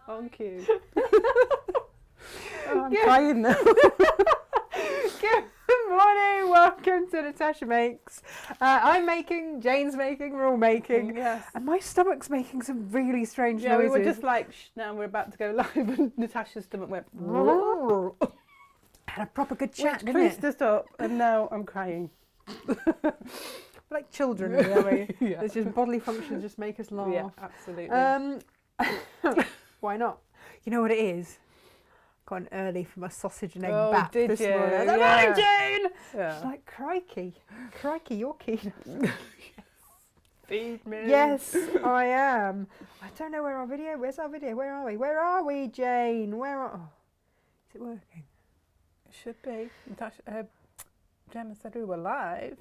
On cue. I'm crying now. Good morning, welcome to Natasha Makes. I'm making, Jane's making, we're all making. Yes. And my stomach's making some really strange noises. We were just like, shh, now we're about to go live, and Natasha's stomach went, had a proper good chat, which didn't creased it? us up, and now I'm crying. We're like children, really, aren't we? Yeah. It's just bodily functions just make us laugh. Yeah, absolutely. Why not? You know what it is? Got an early for my sausage and egg Oh, bath did this you? morning. I was like, Yeah. morning, Jane! Yeah. She's like, crikey, you're keen. Feed me. Yes, I am. I don't know where our video. Where's our video? Where are we? Where are we, Jane? Where are? Oh, is it working? It should be. Natasha, Gemma said we were live.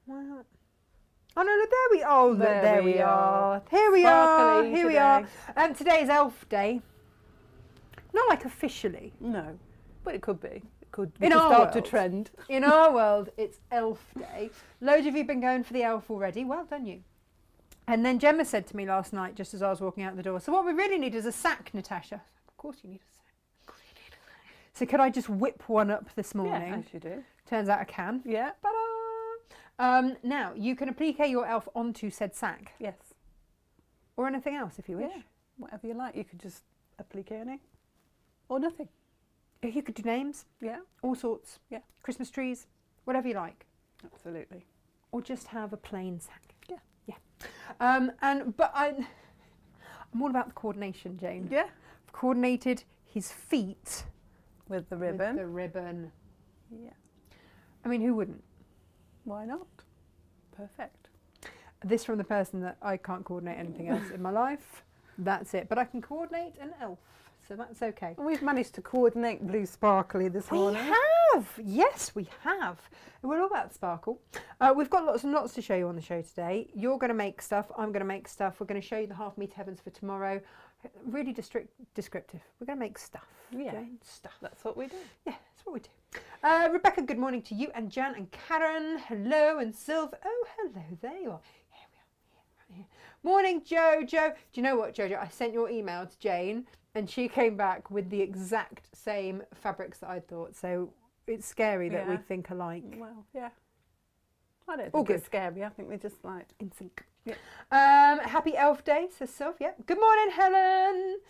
Well, oh no, look, there we. Oh, look, there we are. Here we Sparkly are. Here we today. are. Today's Elf Day. Not like officially. No, but it could be. It could In our start a world. trend. In our world, it's Elf Day. Loads of you have been going for the elf already. Well done, you. And then Gemma said to me last night, just as I was walking out the door, so what we really need is a sack, Natasha. Of course you need a sack. So could I just whip one up this morning? Yeah, as you do. Turns out I can. Yeah. Ta-da! Now, you can applique your elf onto said sack. Yes. Or anything else if you wish. Yeah. Whatever you like. You could just applique any. Or nothing. You could do names, Yeah. all sorts. Yeah. Christmas trees, whatever you like. Absolutely. Or just have a plain sack. Yeah. Yeah. But I'm all about the coordination, Jane. Yeah. I've coordinated his feet With the ribbon. with the ribbon. Yeah. I mean, who wouldn't? Why not? Perfect. This from the person that I can't coordinate anything else in my life. That's it. But I can coordinate an elf, so that's okay. We've managed to coordinate blue sparkly this We morning. have! Yes, we have. We're all about sparkle. We've got lots and lots to show you on the show today. You're going to make stuff. I'm going to make stuff. We're going to show you the half meat heavens for tomorrow. Really descriptive. We're going to make stuff. Yeah. Jane, stuff. That's what we do. Yeah, that's what we do. Rebecca, good morning to you, and Jan and Karen. Hello, and Sylv. Oh, hello, there you are. Here we are. Right here. Morning, Jojo. Do you know what, Jojo? I sent your email to Jane, and she came back with the exact same fabrics that I thought. So it's scary that we Yeah. think alike. Well, yeah. I don't All think it's good. scary. I think we're just like In sync. Yeah. Happy Elf Day, says Sylv. Yep. Good morning, Helen.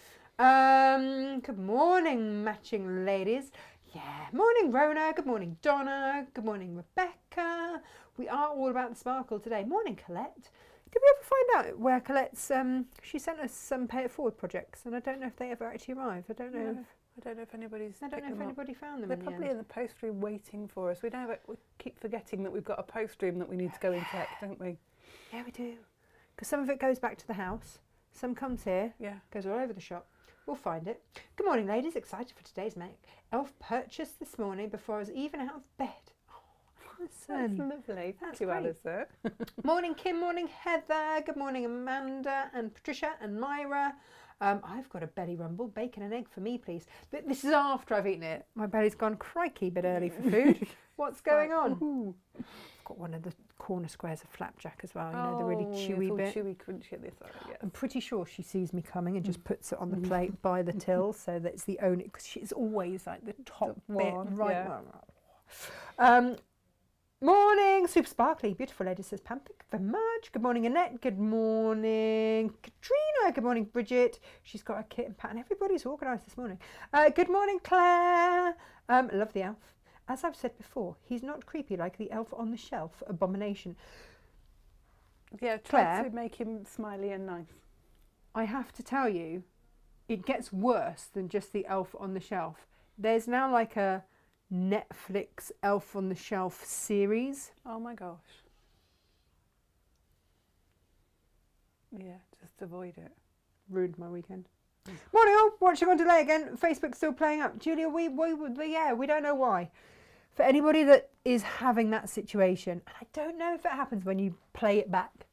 Good morning, matching ladies. Yeah. Morning, Rona. Good morning, Donna. Good morning, Rebecca. We are all about the sparkle today. Morning, Colette. Did we ever find out where Colette's? She sent us some pay it forward projects, and I don't know if they ever actually arrived. I don't know. No, I don't know if anybody's. I don't know picked if them up. anybody found them. They're in the probably end. in the post room waiting for us. We keep forgetting that we've got a post room that we need to go and check, don't we? Yeah, we do. Because some of it goes back to the house. Some comes here. Yeah. Goes all over the shop. We'll find it. Good morning, ladies. Excited for today's make. Elf purchased this morning before I was even out of bed. Oh, That's listen. lovely. That's Thank you, great. Alison. Morning, Kim. Morning, Heather. Good morning, Amanda and Patricia and Myra. I've got a belly rumble. Bacon and egg for me, please. But this is after I've eaten it. My belly's gone crikey a bit early for food. What's going on? Ooh. I've got one of the corner squares of flapjack as well. You know, the really chewy it's all bit. chewy, crunchy at this side. Yes. I'm pretty sure she sees me coming and just puts it on the plate by the till, so that it's the only, because she's always like the top The bit, one, right? yeah. Morning, super sparkly, beautiful lady, says Pam. Thank you very much. Good morning, Annette. Good morning, Katrina. Good morning, Bridget. She's got a kit and pattern. Everybody's organised this morning. Good morning, Claire. Love the elf. As I've said before, he's not creepy like the elf on the shelf abomination. Yeah, try Claire? to make him smiley and nice. I have to tell you, it gets worse than just the elf on the shelf. There's now like a Netflix Elf on the Shelf series. Oh my gosh. Yeah, just avoid it. Ruined my weekend. Morning all, watching on delay again. Facebook's still playing up. Julia, we don't know why. For anybody that is having that situation, and I don't know if it happens when you play it back.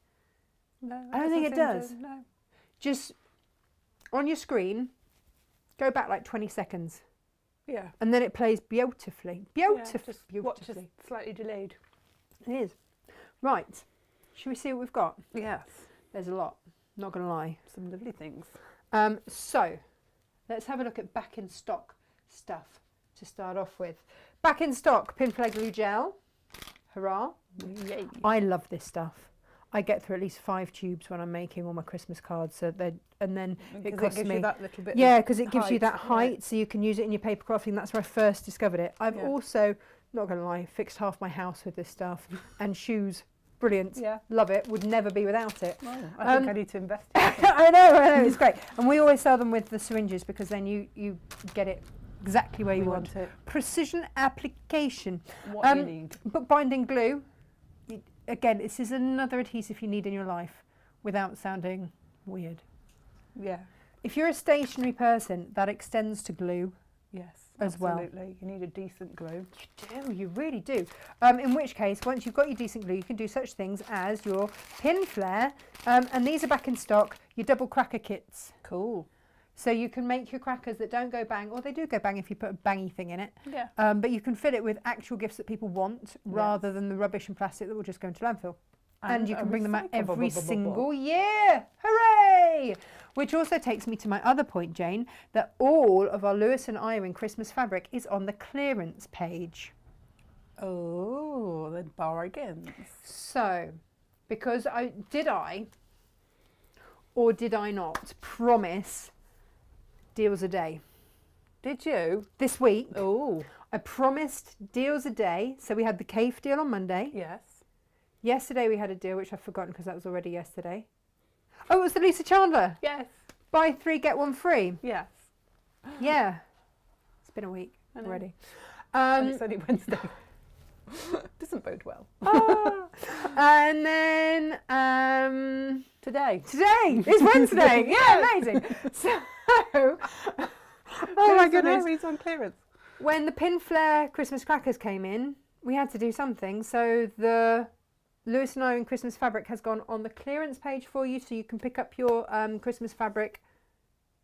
No, I don't think it does. No. Just on your screen, go back like 20 seconds. Yeah. And then it plays beautifully. Beautifully. Just watch us slightly delayed. It is. Right. Should we see what we've got? Yes. There's a lot. Not going to lie. Some lovely things. So, Let's have a look at back in stock stuff to start off with. Back in stock, pin flare glue gel. Hurrah. Yay. I love this stuff. I get through at least 5 tubes when I'm making all my Christmas cards. So and then it costs gives me you that little bit. yeah, because it gives you that height, height, so you can use it in your paper crafting. That's where I first discovered it. I've also, not going to lie, fixed half my house with this stuff. And shoes, brilliant. Yeah. Love it. Would never be without it. Oh, I think I need to invest in it. I know, it's great. And we always sell them with the syringes because then you get it exactly where you want it. Precision application. What you need. Bookbinding glue. Again, this is another adhesive you need in your life without sounding weird. Yeah. If you're a stationary person, that extends to glue. Yes. As well. Absolutely. You need a decent glue. You do, you really do. In which case, once you've got your decent glue, you can do such things as your pin flare. And these are back in stock, your double cracker kits. Cool. So you can make your crackers that don't go bang, or they do go bang if you put a bangy thing in it. Yeah. But you can fill it with actual gifts that people want rather than the rubbish and plastic that will just go into landfill. And you can bring them out every single year. Hooray! Which also takes me to my other point, Jane, that all of our Lewis and Irwin Christmas fabric is on the clearance page. Oh, the bargains. So, because did I or did I not promise deals a day? Did you? This week, Oh. I promised deals a day. So we had the Cave deal on Monday. Yes. Yesterday we had a deal, which I've forgotten because that was already yesterday. Oh, it was the Lisa Chandler. Yes. Buy 3, get 1 free. Yes. Yeah. It's been a week I know. already. And it's only Wednesday. Doesn't bode well. And then Today. today is Wednesday. Yeah, amazing. So, oh my goodness. He's on clearance. When the pin flare Christmas crackers came in, we had to do something. So the Lewis and Irwin Christmas fabric has gone on the clearance page for you, so you can pick up your Christmas fabric.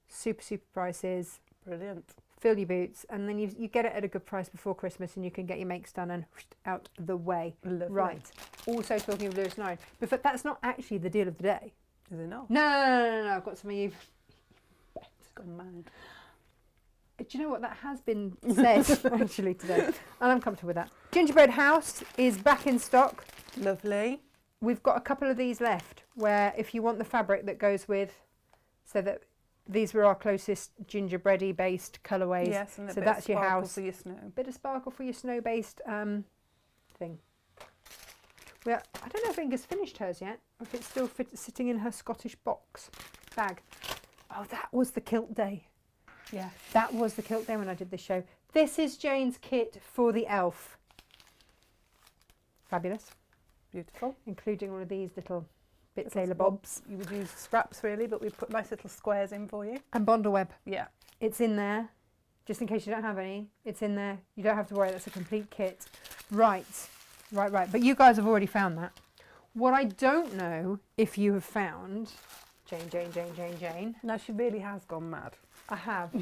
Super prices. Brilliant. Fill your boots, and then you get it at a good price before Christmas, and you can get your makes done and out the way. Lovely. Right. Also talking of Lewis and Irwin, but that's not actually the deal of the day. Is it not? No. I've got something you've. It's gone mad. Do you know what? That has been said actually today, and I'm comfortable with that. Gingerbread House is back in stock. Lovely. We've got a couple of these left where if you want the fabric that goes with, so that these were our closest gingerbready based colourways. Yes, and so that's your house. for your snow. Bit of sparkle for your snow based thing. Well, I don't know if Inga's finished hers yet, or if it's still sitting in her Scottish box bag. Oh, that was the kilt day. Yeah. That was the kilt day when I did this show. This is Jane's kit for the elf. Fabulous. Beautiful. Including all of these little bits, Little Sailor Bobs. You would use scraps really, but we've put nice little squares in for you. And bondle web. Yeah. It's in there. Just in case you don't have any, it's in there. You don't have to worry, that's a complete kit. Right. But you guys have already found that. What I don't know if you have found, Jane. No, she really has gone mad. I have.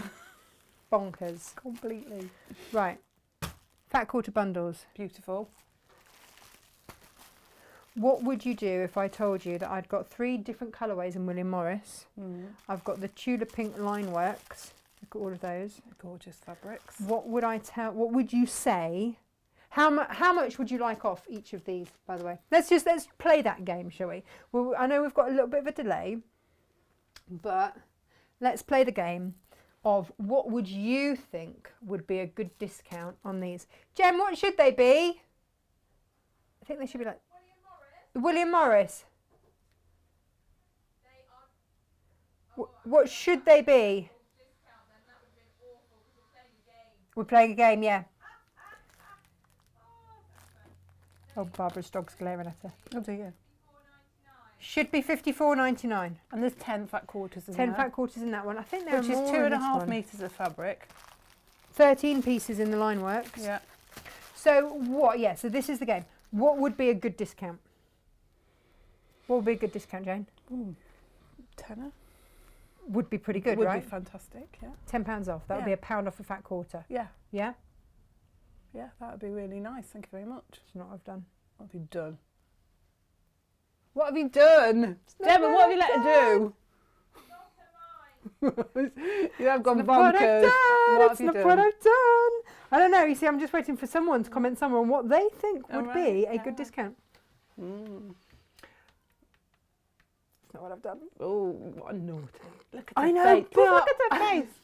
Bonkers. Completely. Right. Fat quarter bundles. Beautiful. What would you do if I told you that I'd got 3 different colourways in William Morris? I've got the Tudor Pink Line Works. Look at all of those. Gorgeous fabrics. What would you say? How much would you like off each of these, by the way? Let's play that game, shall we? Well, I know we've got a little bit of a delay, but let's play the game of what would you think would be a good discount on these. Jem, what should they be? I think they should be like William Morris. What should they be? We're playing a game, yeah. Oh, Barbara's dog's glaring at her. Oh dear. Should be $54.99. And there's 10 fat quarters in 10 there. fat quarters in that one. I think there Which are is more in this 2.5 one. metres of fabric. 13 pieces in the line works. Yeah. So what? Yeah. So this is the game. What would be a good discount? What would be a good discount, Jane? Ooh, tenner. Would be pretty good, Would right? be fantastic. Yeah. £10 off. That would be a pound off a fat quarter. Yeah. Yeah. Yeah, that would be really nice. Thank you very much. That's not what I've done. What have you done? What have you done? Gemma, what have you let her do? You have gone It's not what I've bonkers. done. What It's have you not done? what I've done. I don't know. You see, I'm just waiting for someone to comment somewhere on what they think Oh, would right, be a yeah. good discount. Mm. It's not what I've done. Oh, what naughty. Look at I her know, face. but Look at her face.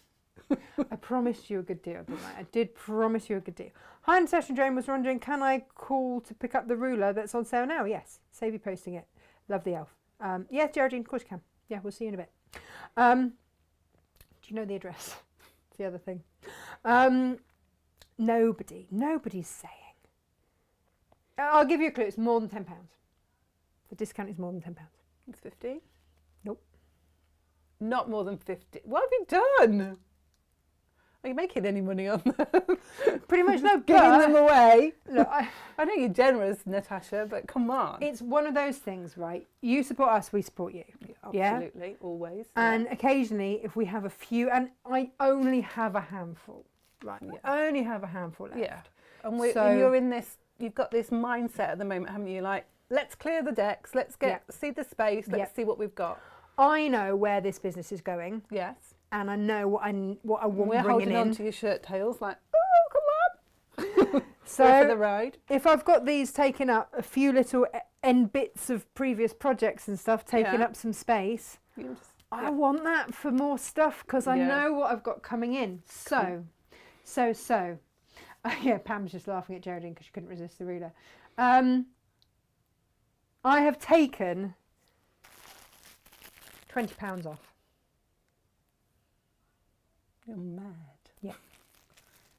I promised you a good deal, didn't I? I did promise you a good deal. Hi, Natasha and Jane was wondering, can I call to pick up the ruler that's on sale now? Yes. Save you posting it. Love the elf. Yes, Geraldine, of course you can. Yeah, we'll see you in a bit. Do you know the address? It's the other thing. Nobody's saying. I'll give you a clue. It's more than £10. The discount is more than £10. It's 50. Nope. Not more than 50. What have you done? Are you making any money on them? Pretty much no, Giving but them away. look, I know you're generous, Natasha, but come on. it's one of those things, right? You support us, we support you. Yeah? Absolutely, always. And occasionally, if we have a few, and I only have a handful, right? Yeah. I only have a handful left. Yeah. And, So- you're in this, you've got this mindset at the moment, haven't you? Like, let's clear the decks, let's see the space, let's see what we've got. I know where this business is going, Yes. and I know what I want We're bringing holding in. on to your shirt tails like, oh, come on. So Go for the ride. if I've got these taking up a few little end bits of previous projects and stuff, taking Yeah. up some space, You just, I want that for more stuff because I Yeah. know what I've got coming in. So. Yeah, Pam's just laughing at Geraldine because she couldn't resist the ruler. I have taken £20 off. you're mad. Yeah.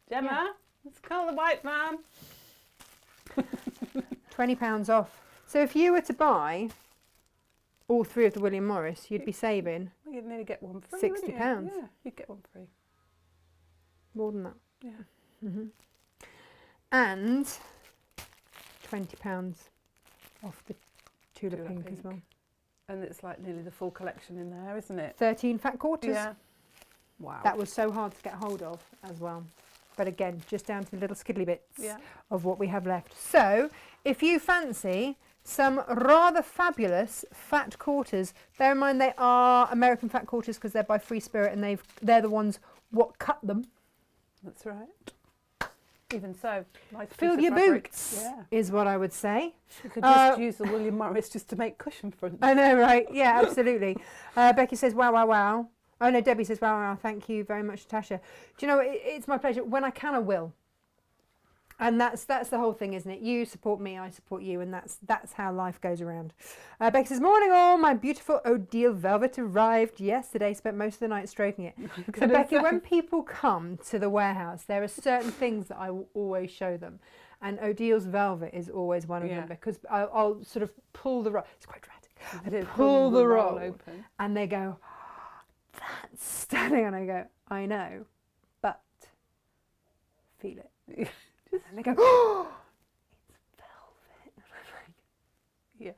Gemma, Yeah. let's call the white man. £20 off. So if you were to buy all three of the William Morris, you'd be saving Well, you'd nearly get one free. £60. wouldn't you? Yeah, you'd get one free. more than that. Yeah. hmm And £20 off the Tulip Tulip Pink as Pink. well. And it's like nearly the full collection in there, isn't it? 13 fat quarters. Yeah. Wow. That was so hard to get hold of as well. But again, just down to the little skiddly bits Yeah. of what we have left. So, if you fancy some rather fabulous fat quarters, bear in mind they are American fat quarters because they're by Free Spirit and they're the ones what cut them. That's right. Even so, nice piece Fill of your fabric. boots, Yeah. is what I would say. You could just use the William Morris just to make cushion fronts. I know, right? Yeah, absolutely. Becky says, wow, wow, wow. Oh, no, Debbie says, wow, wow, thank you very much, Natasha. Do you know, it's my pleasure. When I can, I will. And that's the whole thing, isn't it? You support me, I support you, and that's how life goes around. Becky says, morning all, my beautiful Odile velvet arrived yesterday, spent most of the night stroking it. So Becky, when people come to the warehouse, there are certain things that I will always show them. And Odile's velvet is always one of them because I'll sort of pull the roll. It's quite dramatic. I did pull the roll open. and they go, oh, that's stunning. And I go, I know, but feel it. And they go, oh, it's velvet. Yeah.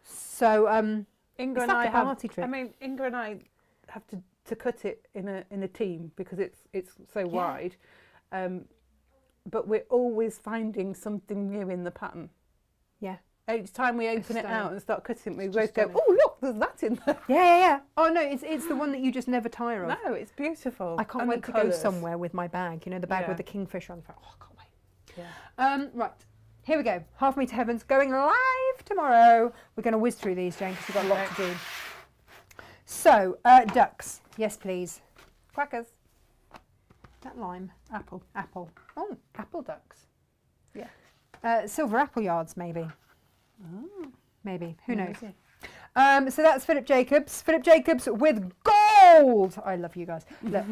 So, Inga it's and like I a have. party trick. I mean, Inga and I have to cut it in a team because it's so wide. But we're always finding something new in the pattern. Yeah. Each time we open it stunning. out and start cutting, we It's both just go, stunning. oh look, there's that in there. Yeah. Oh no, it's the one that you just never tire of. No, it's beautiful. I can't And the wait to go colours. somewhere with my bag. You know, the bag Yeah. with the kingfisher on the front. Oh, I can't wait. Yeah. Right, here we go. Half Me to Heavens going live tomorrow. We're going to whiz through these, Jane, because we've got a lot to do. So, ducks. Yes, please. Crackers. That lime. Apple. Apple. Oh, apple ducks. Yeah. Silver apple yards, maybe. Oh. Maybe. Who knows? Maybe. So that's Philip Jacobs. Philip Jacobs with gold. I love you guys. Look,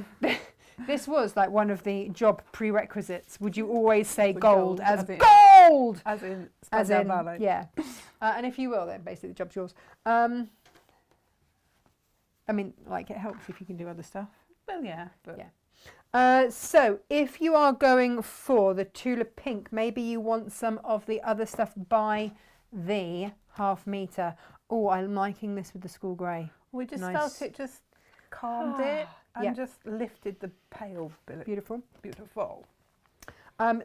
this was like one of the job prerequisites. Would you always say The gold gold, as as in- gold? As in, As in, ballet. yeah. And if you will, then basically the job's yours. I mean, like it helps if you can do other stuff. Well, yeah. But Yeah. So if you are going for the Tulip Pink, maybe you want some of the other stuff by the half metre. Oh, I'm liking this with the school grey. we just Nice. felt it just calmed it and Yeah. just lifted the pale bit. Beautiful. Beautiful.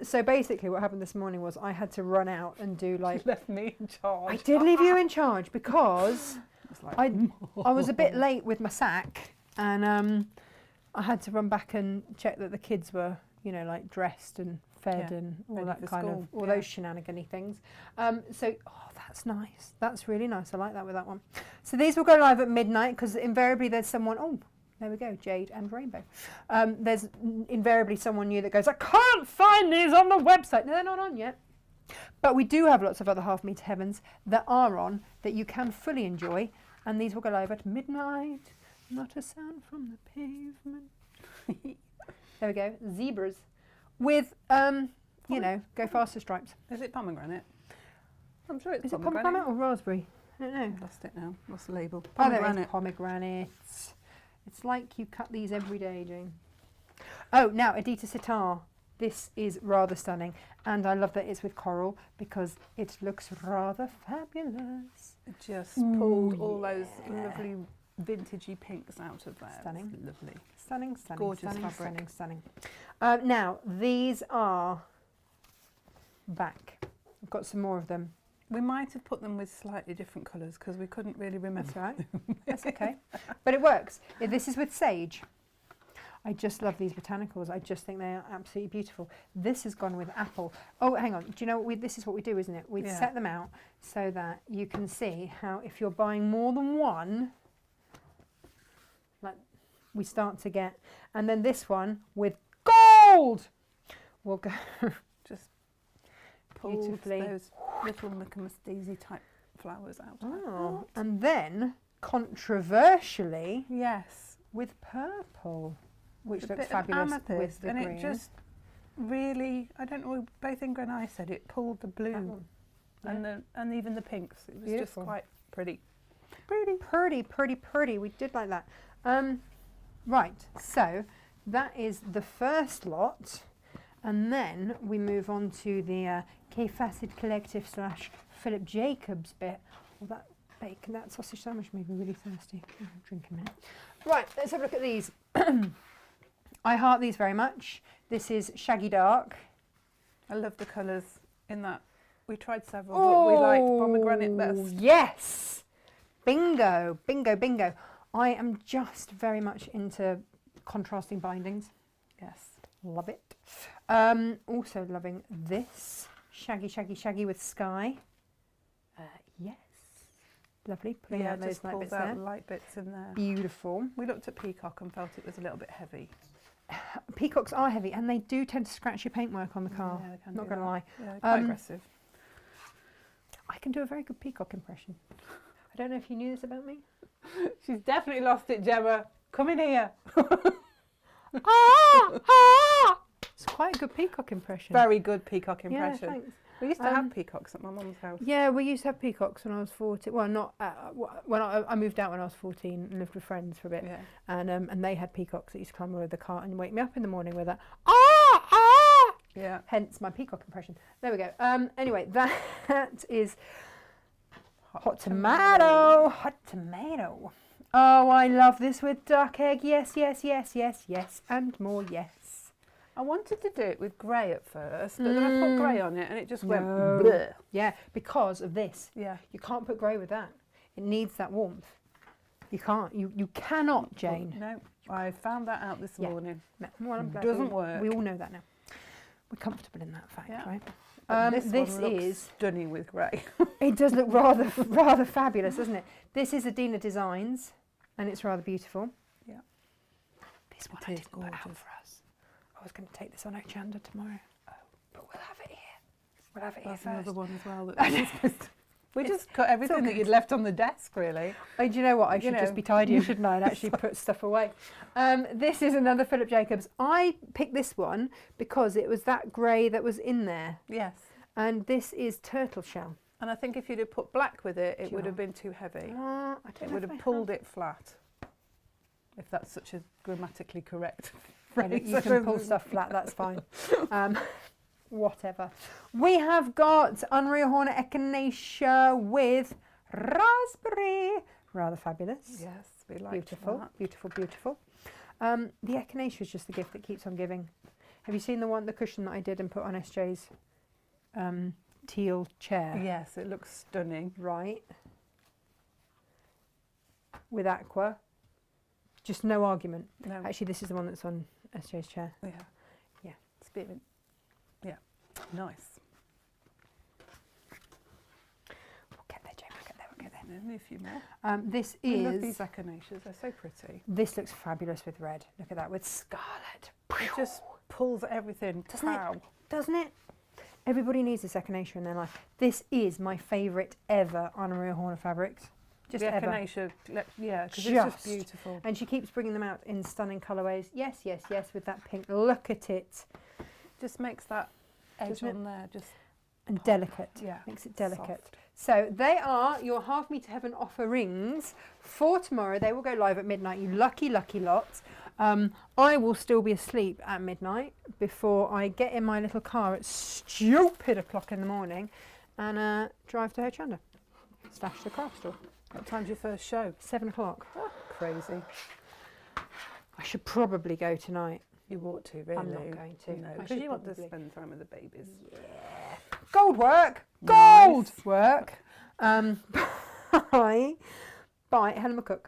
So basically what happened this morning was I had to run out and do like... Left me in charge. I did leave you in charge because It's like, I was a bit late with my sack And I had to run back and check that the kids were, you know, like dressed and fed Yeah, and all ready that for kind school, of, all yeah. those shenanigans things. So, oh, that's nice. That's really nice. I like that with that one. So these will go live at midnight because invariably there's someone, oh, there we go, Jade and Rainbow. There's invariably someone new that goes, I can't find these on the website. No, they're not on yet. But we do have lots of other Half Meter Heavens that are on that you can fully enjoy. And these will go live at midnight. Not a sound from the pavement. There we go. Zebras with, you know, go faster stripes. Is it pomegranate? I'm sure it's Is it pomegranate. pomegranate or raspberry? I don't know. Lost it now. What's the label? Oh, there it is. Pomegranate. Pomegranates. It's like you cut these every day, Jane. Oh, now Adita Sitar. This is rather stunning. And I love that it's with coral because it looks rather fabulous. It just pulled all those lovely vintagey pinks out of there. Stunning. It's lovely. Stunning, stunning, Gorgeous stunning, fabric. stunning, now, these are back. I've got some more of them. We might have put them with slightly different colours because we couldn't really remember. That's right. That's okay. But it works. This is with sage. I just love these botanicals. I just think they are absolutely beautiful. This has gone with apple. Oh, hang on. Do you know what this is what we do, isn't it? We set them out so that you can see how if you're buying more than one, like we start to get, and then this one with gold will go Just pulled beautifully. those little Michaelmas daisy type flowers out. Oh, and then controversially Yes. with purple, which A looks bit of fabulous with amethyst, the and green. it just really, I don't know, both Ingrid and I said it pulled the blue That one. and even the pinks. It was Beautiful. just quite pretty. Pretty. We did like that. Right, so that is the first lot, and then we move on to the K Facet Collective / Philip Jacobs bit. Well, that bacon, that sausage sandwich made me really thirsty. Oh, drink a minute. Right, let's have a look at these. I heart these very much. This is Shaggy Dark. I love the colours in that. We tried several, but we liked pomegranate best. Yes! Bingo, bingo, bingo. I am just very much into contrasting bindings. Yes. Love it. Also loving this. Shaggy with sky. Yes. Lovely. Pulling Yeah, out it those just light pulls bits out there. light bits in there. Beautiful. We looked at peacock and felt it was a little bit heavy. Peacocks are heavy and they do tend to scratch your paintwork on the car. Yeah, they can Not do going to that. lie. Yeah, quite Um, aggressive. I can do a very good peacock impression. I don't know if you knew this about me. She's definitely lost it, Gemma. Come in here. It's quite a good peacock impression. Very good peacock impression. Yeah, thanks. We used to have peacocks at my mum's house. Yeah, we used to have peacocks when I was 14. Well, not when I moved out when I was 14 and lived with friends for a bit. Yeah. And they had peacocks that used to climb over the car and wake me up in the morning with a Yeah. hence my peacock impression. There we go. Anyway, that is hot tomato. Hot tomato. Oh, I love this with duck egg. Yes, and more yes. I wanted to do it with grey at first, but then I put grey on it and it just went No. bleh. Yeah, because of this. Yeah. You can't put grey with that. It needs that warmth. You can't. You cannot, Jane. No, I found that out this Yeah. morning. No, well, I'm glad Doesn't we, work. We all know that now. We're comfortable in that fact, Yeah. right? But This one looks is. stunning with grey. It does look rather fabulous, doesn't it? This is Adina Designs, and it's rather beautiful. Yeah. This one It I is didn't put out gorgeous. for us. I was going to take this on Ochanda tomorrow, but we'll have it here. We'll have it That's here another first. one as well. That we just cut everything all that you'd left on the desk, really. Oh, do you know what? I You should just know. be tidier, shouldn't I, and actually put stuff away. This is another Philip Jacobs. I picked this one because it was that grey that was in there. Yes. And this is turtle shell. And I think if you'd have put black with it, it Do would you have been too heavy. I It don't know would if have I pulled it flat. If that's such a grammatically correct have. phrase. You can pull stuff flat, that's fine. Whatever. We have got Unreal Hornet Echinacea with raspberry. Rather fabulous. Yes, we like Beautiful, that. beautiful. The Echinacea is just the gift that keeps on giving. Have you seen the cushion that I did and put on SJ's teal chair? Yes, it looks stunning. Right. With aqua. Just no argument. No. Actually, this is the one that's on SJ's chair. Yeah. Yeah. Spirit. Yeah. Nice. We'll get there, Jane. We'll get there. Only a few more. This I love is. these echinaceas. They're so pretty. This looks fabulous with red. Look at that with scarlet. It just pulls everything. Doesn't it? Pow. Doesn't it? Everybody needs this echinacea in their life. This is my favourite ever Anna-Maria Horner fabrics. Just the ever. echinacea, yeah, because it's Just. just beautiful. And she keeps bringing them out in stunning colourways. Yes, yes, yes, with that pink. Look at it. Just makes that edge Doesn't it? on there just And pop. delicate. Yeah. Makes it delicate. Soft. So they are your Half Meter Heaven offer rings for tomorrow. They will go live at midnight. You lucky, lucky lot. I will still be asleep at midnight before I get in my little car at stupid o'clock in the morning and drive to Hochanda / the craft store. What time's your first show? 7 o'clock. Crazy. I should probably go tonight. You ought to, really. I'm not going to. No, I because should you want to probably. spend time with the babies. Gold work. Gold Nice. work. By Helen McCook.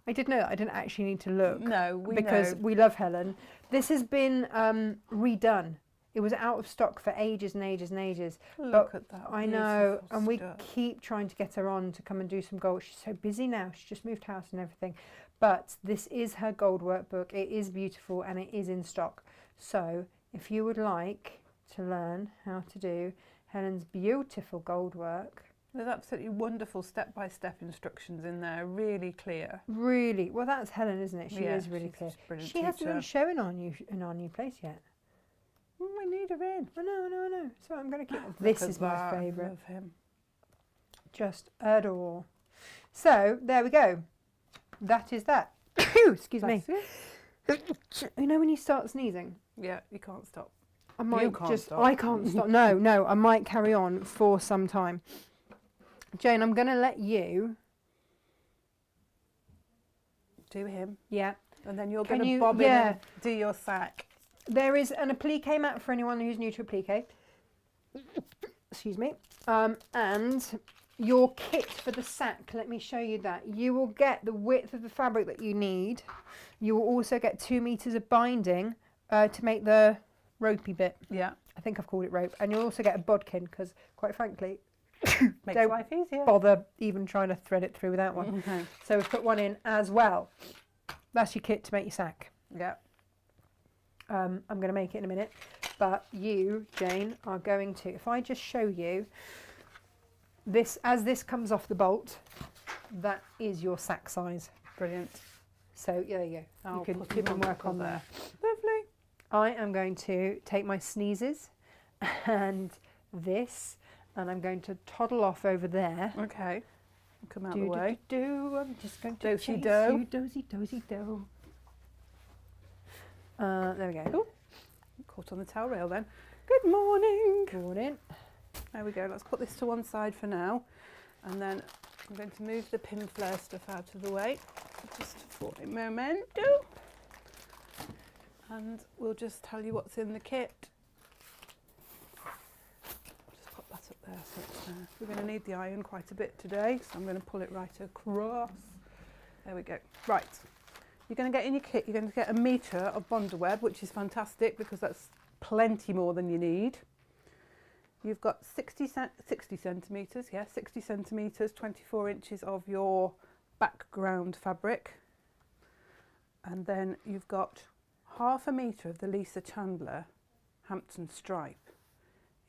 I did know that. I didn't actually need to look. No, we because know. we love Helen. This has been redone. It was out of stock for ages and ages and ages. Look at that. I know, beautiful and we stuff. keep trying to get her on to come and do some gold. She's so busy now. She just moved house and everything. But this is her gold workbook. It is beautiful and it is in stock. So if you would like to learn how to do Helen's beautiful gold work, There's absolutely wonderful step-by-step instructions in there, really clear. really, well, that's Helen, isn't it? She Yeah, is really she's clear. just a brilliant She hasn't teacher. been showing in our new place yet. We need her in. I know. So I'm going to keep. Look This at is my that. favourite. Love him. Just adore. So there we go. That is that. Excuse me. Bless you. You know when you start sneezing, Yeah, you can't stop. I might can't stop. I can't stop. No, I might carry on for some time. Jane, I'm going to let you. Do him. Yeah. And then you're Can going to you- bob yeah. in and do your sack. There is an applique mat for anyone who's new to applique. Excuse me. And your kit for the sack, let me show you that. You will get the width of the fabric that you need. You will also get 2 meters of binding to make the ropey bit. Yeah. I think I've called it rope. And you'll also get a bodkin because, quite frankly, Makes Don't life easier. bother even trying to thread it through without one. Okay. So we've put one in as well. That's your kit to make your sack. Yeah. I'm going to make it in a minute, but you, Jane, are going to, if I just show you this, as this comes off the bolt, that is your sack size. Brilliant. So yeah, there you go. I'll You can put him on work top on there. Lovely. I am going to take my sneezes and this, and I'm going to toddle off over there. Okay. Come out the way. I'm just going to Dosey chase do. you, dozy do. There we go. Caught on the towel rail then. Good morning. Morning. There we go. Let's put this to one side for now. And then I'm going to move the pin flare stuff out of the way. Just for a momento. And we'll just tell you what's in the kit. Just pop that up there. So it's there. We're going to need the iron quite a bit today. So I'm going to pull it right across. There we go. Right. You're going to get in your kit, you're going to get 1 metre of bondaweb, which is fantastic because that's plenty more than you need. You've got 60 centimetres, 60 centimetres, 24 inches of your background fabric. And then you've got 1/2 metre of the Lisa Chandler Hampton stripe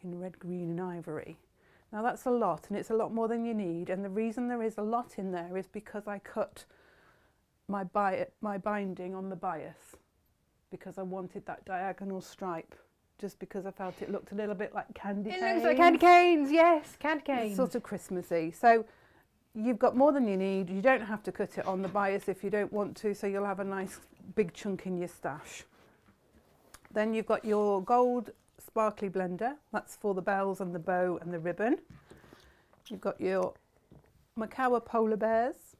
in red, green and ivory. Now that's a lot, and it's a lot more than you need. And the reason there is a lot in there is because I cut my binding on the bias because I wanted that diagonal stripe, just because I felt it looked a little bit like candy canes. It looks like candy canes, yes, candy canes. It's sort of Christmassy. So you've got more than you need. You don't have to cut it on the bias if you don't want to, so you'll have a nice big chunk in your stash. Then you've got your gold sparkly blender. That's for the bells and the bow and the ribbon. You've got your Macawa polar bears.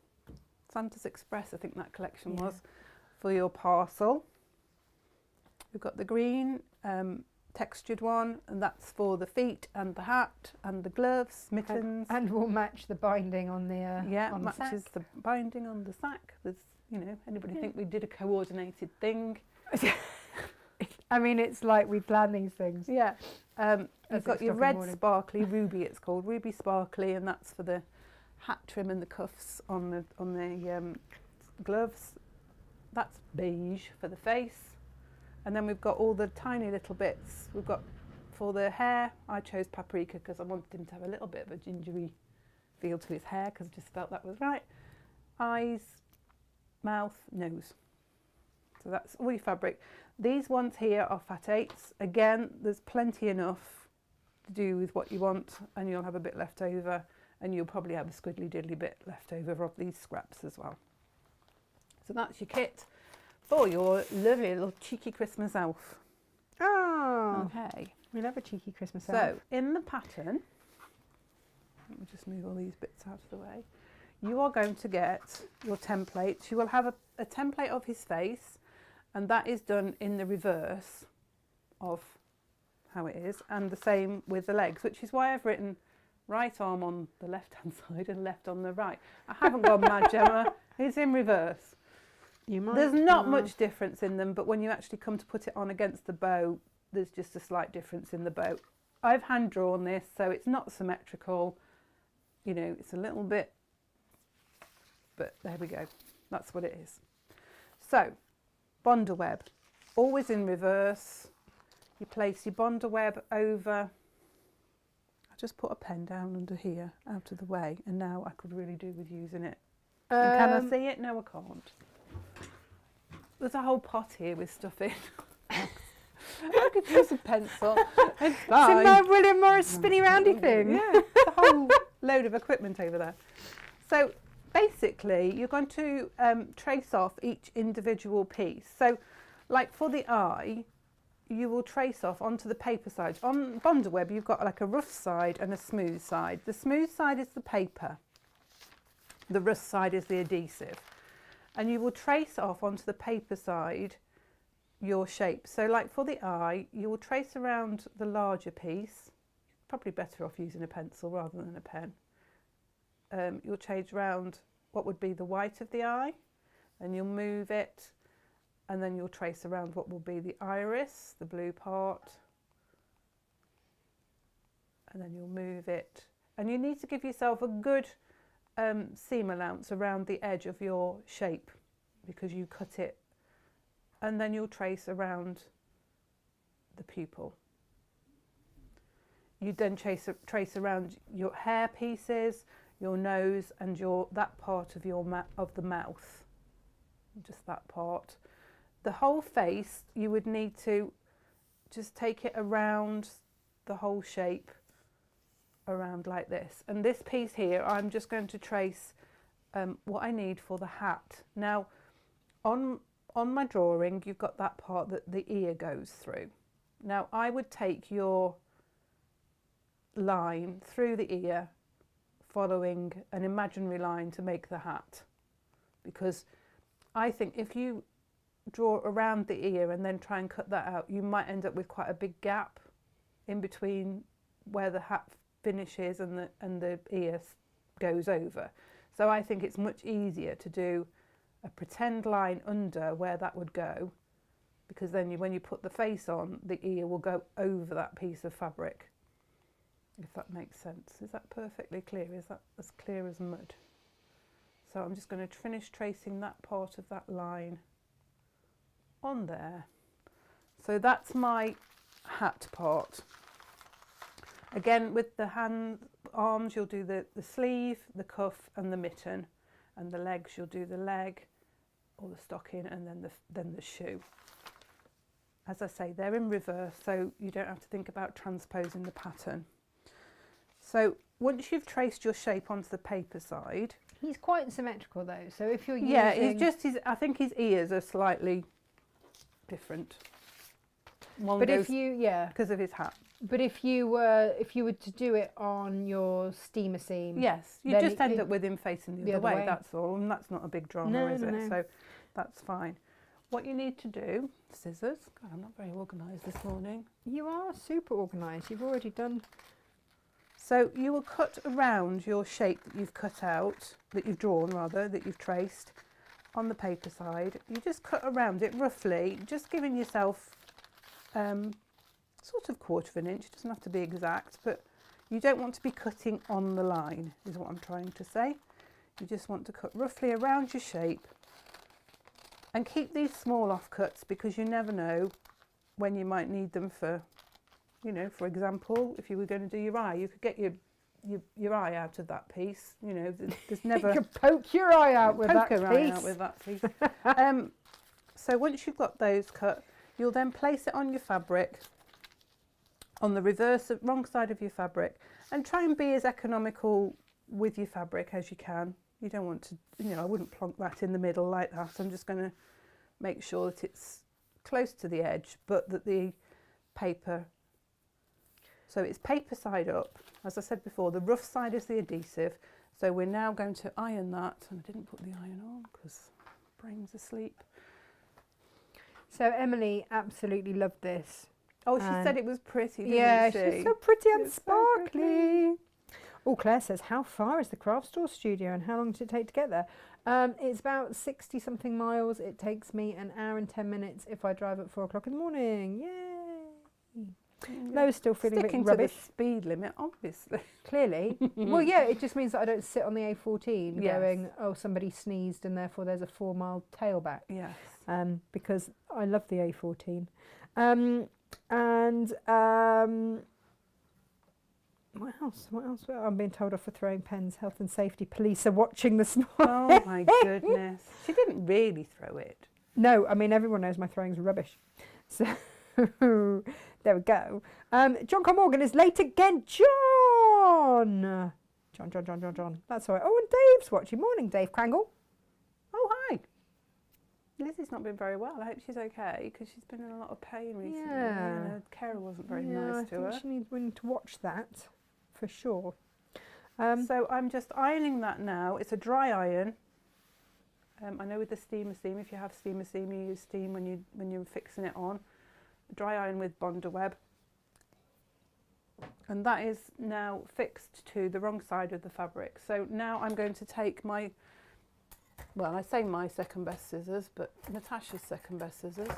Santa's Express, I think that collection was, for your parcel. We've got the green textured one, and that's for the feet and the hat and the gloves, mittens. And we'll match the binding on the yeah, on the matches sack. the binding on the sack. There's You know, anybody think we did a coordinated thing? I mean, it's like we plan these things. Yeah. You've got your red morning. sparkly ruby. It's called ruby sparkly, and that's for the hat trim and the cuffs on the gloves. That's beige for the face, and then we've got all the tiny little bits. We've got for the hair. I chose paprika because I wanted him to have a little bit of a gingery feel to his hair because I just felt that was right. Eyes, mouth, nose. So that's all your fabric. These ones here are fat 8s. Again, there's plenty enough to do with what you want, and you'll have a bit left over, and you'll probably have a squiddly diddly bit left over of these scraps as well. So that's your kit for your lovely little cheeky Christmas elf. Oh, Okay. we love a cheeky Christmas elf. So in the pattern, let me just move all these bits out of the way. You are going to get your templates. You will have a template of his face, and that is done in the reverse of how it is, and the same with the legs, which is why I've written right arm on the left hand side and left on the right. I haven't gone mad, Gemma. It's in reverse. There's not much difference in them, but when you actually come to put it on against the bow, there's just a slight difference in the bow. I've hand drawn this, so it's not symmetrical. You know, it's a little bit, but there we go. That's what it is. So, bonder web, always in reverse. You place your bonder web over. I just put a pen down under here, out of the way, and now I could really do with using it. And can I see it? No, I can't. There's a whole pot here with stuff in. I could use a pencil. It's fine. It's my William Morris spinny roundy thing. Yeah, a whole load of equipment over there. So basically, you're going to trace off each individual piece. So, like for the eye, you will trace off onto the paper side. On bonder web, you've got like a rough side and a smooth side. The smooth side is the paper. The rough side is the adhesive. And you will trace off onto the paper side your shape. So like for the eye, you will trace around the larger piece. Probably better off using a pencil rather than a pen. You'll change around what would be the white of the eye, and you'll move it, and then you'll trace around what will be the iris, the blue part, and then you'll move it. And you need to give yourself a good seam allowance around the edge of your shape because you cut it, and then you'll trace around the pupil. You then trace around your hair pieces, your nose, and that part of of the mouth, just that part. The whole face, you would need to just take it around the whole shape, around like this. And this piece here, I'm just going to trace what I need for the hat. Now, on my drawing, you've got that part that the ear goes through. Now, I would take your line through the ear, following an imaginary line to make the hat, because I think if you draw around the ear and then try and cut that out, you might end up with quite a big gap in between where the hat finishes and the ear goes over. So I think it's much easier to do a pretend line under where that would go, because then when you put the face on, the ear will go over that piece of fabric, if that makes sense. Is that perfectly clear? Is that as clear as mud? So I'm just going to finish tracing that part of that line on there. So that's my hat part. Again, with the arms, you'll do the sleeve, the cuff and the mitten, and the legs, you'll do the leg or the stocking and then the shoe. As I say, they're in reverse, so you don't have to think about transposing the pattern. So once you've traced your shape onto the paper side, He's quite symmetrical though, so if you're using... yeah, it's just I think his ears are slightly different. One But goes if you, yeah, because of his hat. but if you were to do it on your steamer seam, Yes, you then just end up with him facing the other way, way. that's all, and that's not a big drama, No, is no, it? no. So that's fine. What you need to do, scissors. God, I'm not very organised this morning. you are super organised. You've already done. So you will cut around your shape that you've cut out, that you've drawn rather, that you've traced, on the paper side, you just cut around it roughly, just giving yourself sort of 1/4 of an inch. It doesn't have to be exact, but you don't want to be cutting on the line, is what I'm trying to say. You just want to cut roughly around your shape, and keep these small offcuts because you never know when you might need them for, you know, for example, if you were going to do your eye, you could get your eye out of that piece. You know, there's never... You can poke your eye out with that piece. Poke your eye out with that piece. So once you've got those cut, you'll then place it on your fabric, on the wrong side of your fabric, and try and be as economical with your fabric as you can. You don't want to, you know, I wouldn't plonk that in the middle like that. I'm just going to make sure that it's close to the edge, but that the paper, so it's paper side up. As I said before, the rough side is the adhesive. So we're now going to iron that. And I didn't put the iron on because brain's asleep. So Emily absolutely loved this. Oh, she said it was pretty, didn't yeah, she? she's so pretty and It's so sparkly. Oh, Claire says, how far is the craft store studio and how long did it take to get there? It's about 60 something miles. It takes me 1 hour and 10 minutes if I drive at 4 o'clock in the morning. Yay! Lo's still feeling Sticking a bit rubbish. to the speed limit, obviously. Clearly. Well, yeah, it just means that I don't sit on the A14 Yes. going, oh, somebody sneezed and therefore there's a 4-mile tailback. Yes. Because I love the A14. What else? What else? Well, I'm being told off for throwing pens. Health and safety police are watching this morning. Oh my goodness. She didn't really throw it. No, I mean, everyone knows my throwing's rubbish. So there we go. John Carl Morgan is late again. John. That's all right. Oh, and Dave's watching. Morning, Dave Crangle. Oh, hi. Lizzie's not been very well. I hope she's okay because she's been in a lot of pain recently. Yeah. And her carer wasn't very nice to her. I think we need to watch that for sure. So I'm just ironing that now. It's a dry iron. I know with the steamer seam, if you have steamer seam, you use steam when you're fixing it on. Dry iron with Bonder web. And that is now fixed to the wrong side of the fabric. So now I'm going to take my, well, I say my second best scissors, but Natasha's second best scissors.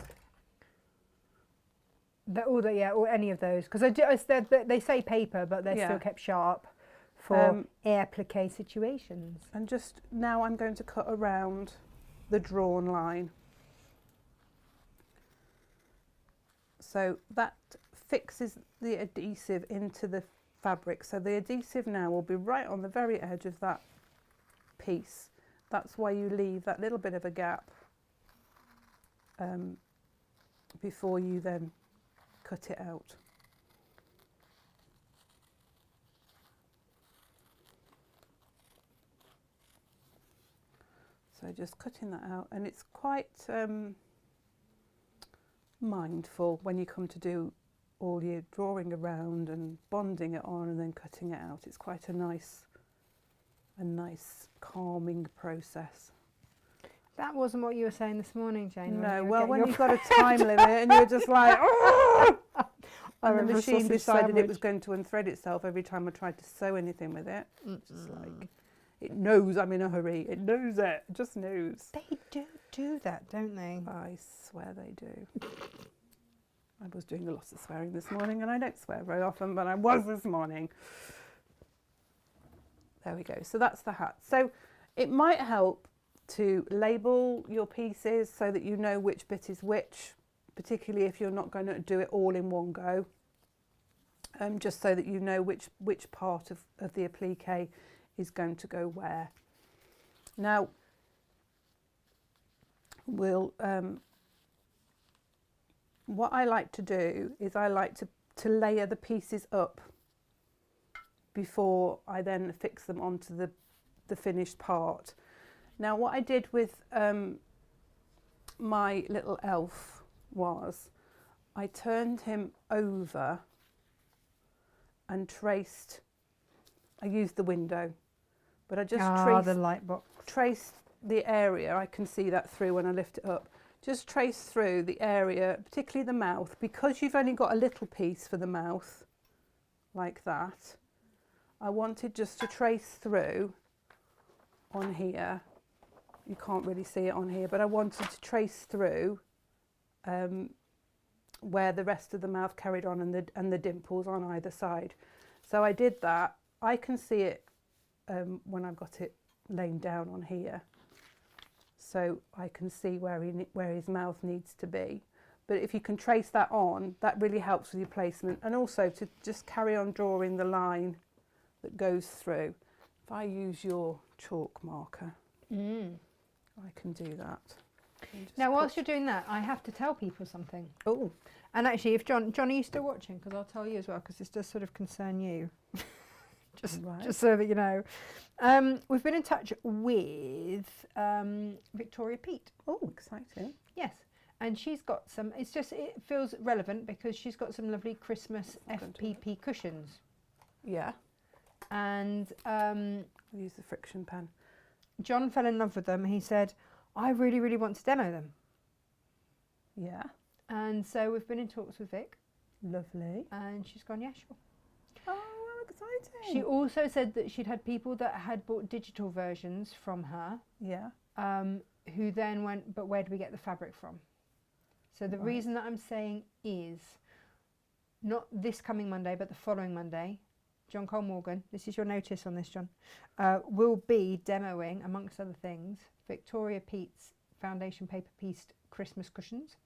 Or any of those, because they say paper, but they're still kept sharp for applique situations. And just now I'm going to cut around the drawn line. So that fixes the adhesive into the fabric. So the adhesive now will be right on the very edge of that piece. That's why you leave that little bit of a gap before you then cut it out. So just cutting that out, and it's quite mindful when you come to do all your drawing around and bonding it on and then cutting it out. It's quite a nice calming process. That wasn't what you were saying this morning, Jane. No, well, when you've got a time limit and you're just like, oh! And the machine decided it was going to unthread itself every time I tried to sew anything with it. Just like, it knows I'm in a hurry. It knows it. It just knows. They do that, don't they? I swear they do. I was doing a lot of swearing this morning, and I don't swear very often, but I was this morning. There we go. So that's the hat. So it might help to label your pieces so that you know which bit is which, particularly if you're not going to do it all in one go. Just so that you know which part of the applique is going to go where. Now, we'll what I like to do is I like to layer the pieces up before I then fix them onto the finished part. Now what I did with my little elf was I turned him over and traced, I used the window, but I just the light box. Traced the area. I can see that through when I lift it up. Just trace through the area, particularly the mouth, because you've only got a little piece for the mouth, like that. I wanted just to trace through on here you can't really see it on here, but I wanted to trace through where the rest of the mouth carried on and the dimples on either side. So I did that. I can see it when I've got it laying down on here. So I can see where his mouth needs to be. But if you can trace that on, that really helps with your placement. And also to just carry on drawing the line that goes through. If I use your chalk marker, I can do that. Now, whilst you're doing that, I have to tell people something. Oh. And actually, if John, are you still watching? Because I'll tell you as well, because this does sort of concern you. Just so that you know. We've been in touch with Victoria Peat. Oh, exciting. Yes. And she's got some, it feels relevant because she's got some lovely Christmas FPP cushions. Yeah. And use the friction pen. John fell in love with them. He said, I really, really want to demo them. Yeah. And so we've been in talks with Vic. Lovely. And she's gone, yeah, sure. Oh, how exciting. She also said that she'd had people that had bought digital versions from her. Yeah. Who then went, but where do we get the fabric from? So the reason that I'm saying is, not this coming Monday, but the following Monday, John Cole Morgan, this is your notice on this, John, will be demoing, amongst other things, Victoria Peat's foundation paper pieced Christmas cushions.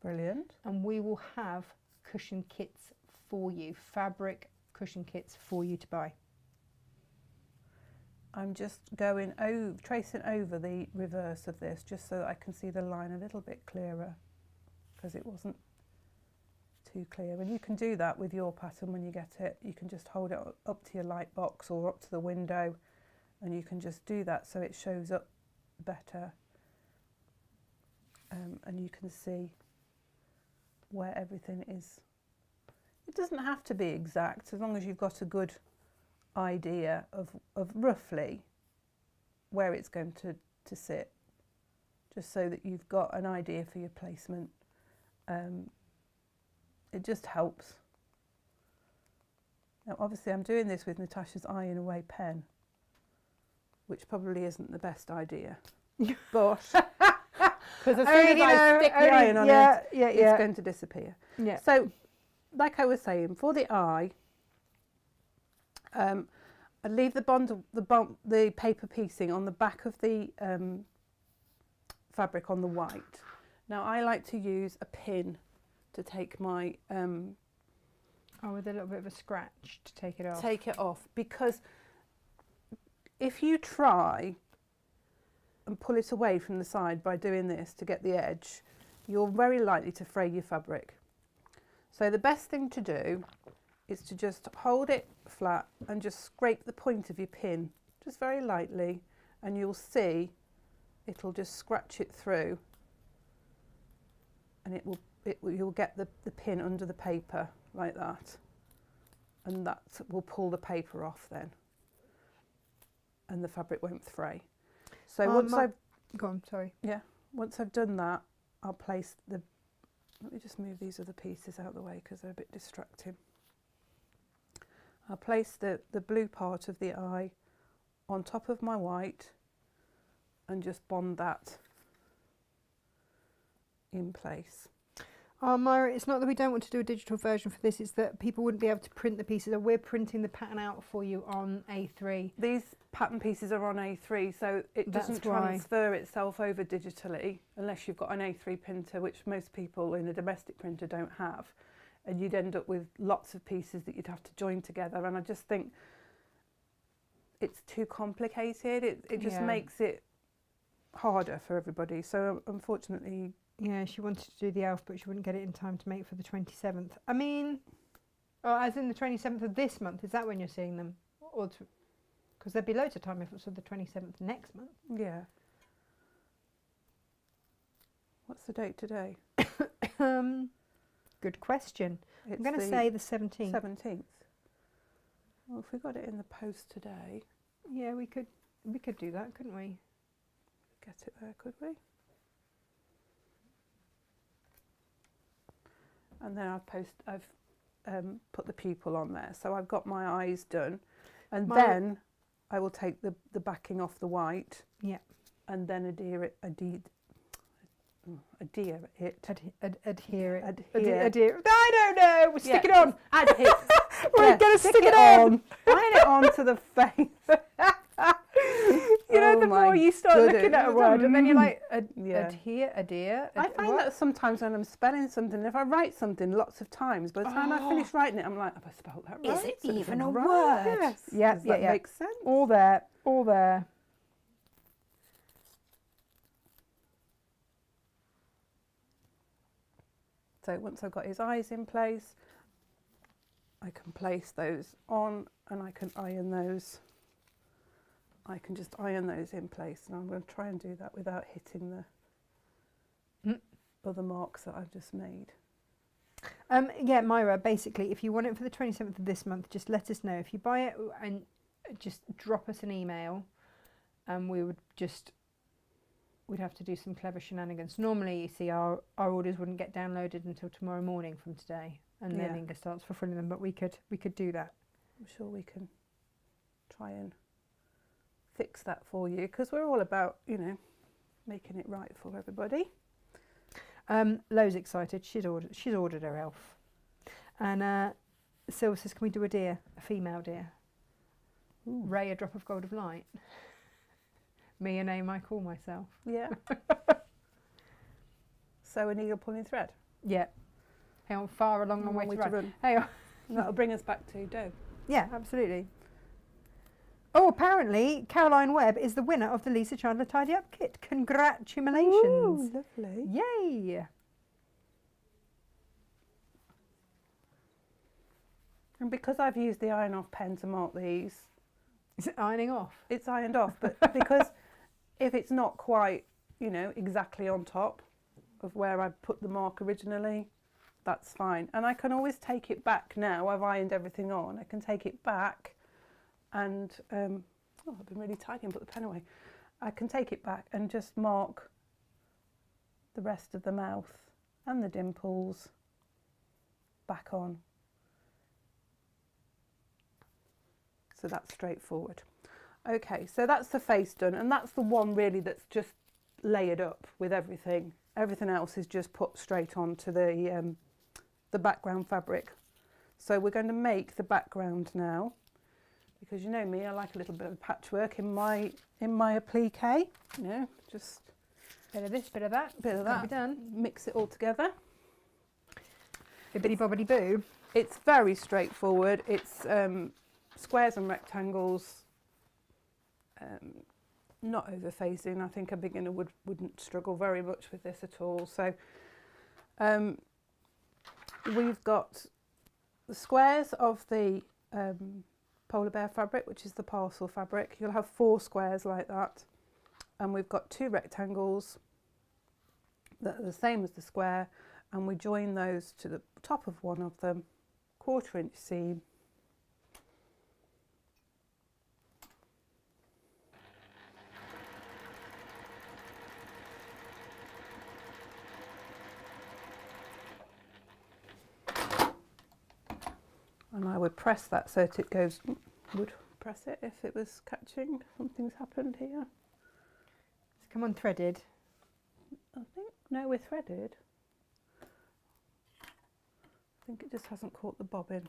Brilliant. And we will have cushion kits for you, fabric cushion kits for you to buy. I'm just tracing over the reverse of this just so that I can see the line a little bit clearer, because it wasn't too clear. And you can do that with your pattern when you get it. You can just hold it up to your light box or up to the window, and you can just do that so it shows up better, and you can see where everything is. It doesn't have to be exact, as long as you've got a good idea of roughly where it's going to sit, just so that you've got an idea for your placement. It just helps. Now obviously I'm doing this with Natasha's iron away pen, which probably isn't the best idea, but because as soon as I stick the iron on it, it's going to disappear. Yeah. So like I was saying, for the eye, I leave the paper piecing on the back of the fabric on the white. Now I like to use a pin to take my with a little bit of a scratch to take it off. Take it off, because if you try and pull it away from the side by doing this to get the edge, you're very likely to fray your fabric. So the best thing to do is to just hold it flat and just scrape the point of your pin just very lightly, and you'll see it'll just scratch it through, and you'll get the pin under the paper like that, and that will pull the paper off then, and the fabric won't fray. So once I've done that, I'll place let me just move these other pieces out of the way because they're a bit distracting. I'll place the blue part of the eye on top of my white and just bond that in place. Myra, it's not that we don't want to do a digital version for this, it's that people wouldn't be able to print the pieces. We're printing the pattern out for you on A3. These pattern pieces are on A3, so it doesn't transfer itself over digitally unless you've got an A3 printer, which most people in a domestic printer don't have. And you'd end up with lots of pieces that you'd have to join together. And I just think it's too complicated. It just makes it harder for everybody. So unfortunately... Yeah, she wanted to do the elf, but she wouldn't get it in time to make for the 27th. I mean, as in the 27th of this month, is that when you're seeing them? Or because there'd be loads of time if it was the 27th next month. Yeah. What's the date today? Good question. It's I'm going to say the 17th. 17th. Well, if we got it in the post today... Yeah, we could do that, couldn't we? Get it there, could we? And then I've put the pupil on there, so I've got my eyes done, and then I will take the backing off the white. Yeah. and then adhere it. Adhere it. Adhere it. Adhere. Adhere. I don't know. We'll stick it on. Adhere. We're going to stick it on. Iron it onto the face. You know, the more you start looking at a word and then you're like, Yeah. adhere. I find that sometimes when I'm spelling something, if I write something lots of times, by the time I finish writing it, I'm like, have I spelled that right? Is it So even a right? word? Yes. Yeah, Does that make sense? All there. All there. So once I've got his eyes in place, I can place those on and I can iron those. I can just iron those in place, and I'm going to try and do that without hitting the other marks that I've just made. Yeah, Myra, basically, if you want it for the 27th of this month, just let us know. If you buy it, and just drop us an email, and we'd have to do some clever shenanigans. Normally, you see, our orders wouldn't get downloaded until tomorrow morning from today, and then Inga starts fulfilling them, but we could do that. I'm sure we can try and fix that for you, because we're all about, you know, making it right for everybody. Lo's excited. She's ordered her elf, and Sil says, "Can we do a deer, a female deer?" Ooh. Ray, a drop of gold of light. Me, a name I call myself. Yeah. So an eagle pulling thread. Yeah. Hey, on far along the way to run. Hey, on. That'll bring us back to dough. Yeah, absolutely. Oh, apparently Caroline Webb is the winner of the Lisa Chandler Tidy Up Kit. Congratulations. Ooh, lovely. Yay. And because I've used the iron off pen to mark these. Is it ironing off? It's ironed off, but because if it's not quite, you know, exactly on top of where I put the mark originally, that's fine. And I can always take it back now. I've ironed everything on. I can take it back and, oh, I've been really tidy and put the pen away. I can take it back and just mark the rest of the mouth and the dimples back on. So that's straightforward. Okay, so that's the face done, and that's the one really that's just layered up with everything. Everything else is just put straight onto the background fabric. So we're going to make the background now, because you know me, I like a little bit of patchwork in my applique. You know, just bit of this, bit of that, bit of that. Be done. Mix it all together. Bibbidi bobbidi boo. It's very straightforward. It's squares and rectangles, not over facing. I think a beginner wouldn't struggle very much with this at all. So we've got the squares of the polar bear fabric, which is the parcel fabric. You'll have 4 squares like that, and we've got 2 rectangles that are the same as the square, and we join those to the top of one of them, 1/4 inch seam. And I would press that so that it goes, would press it if it was catching. Something's happened here. It's come unthreaded. I think, no, we're threaded. I think it just hasn't caught the bobbin.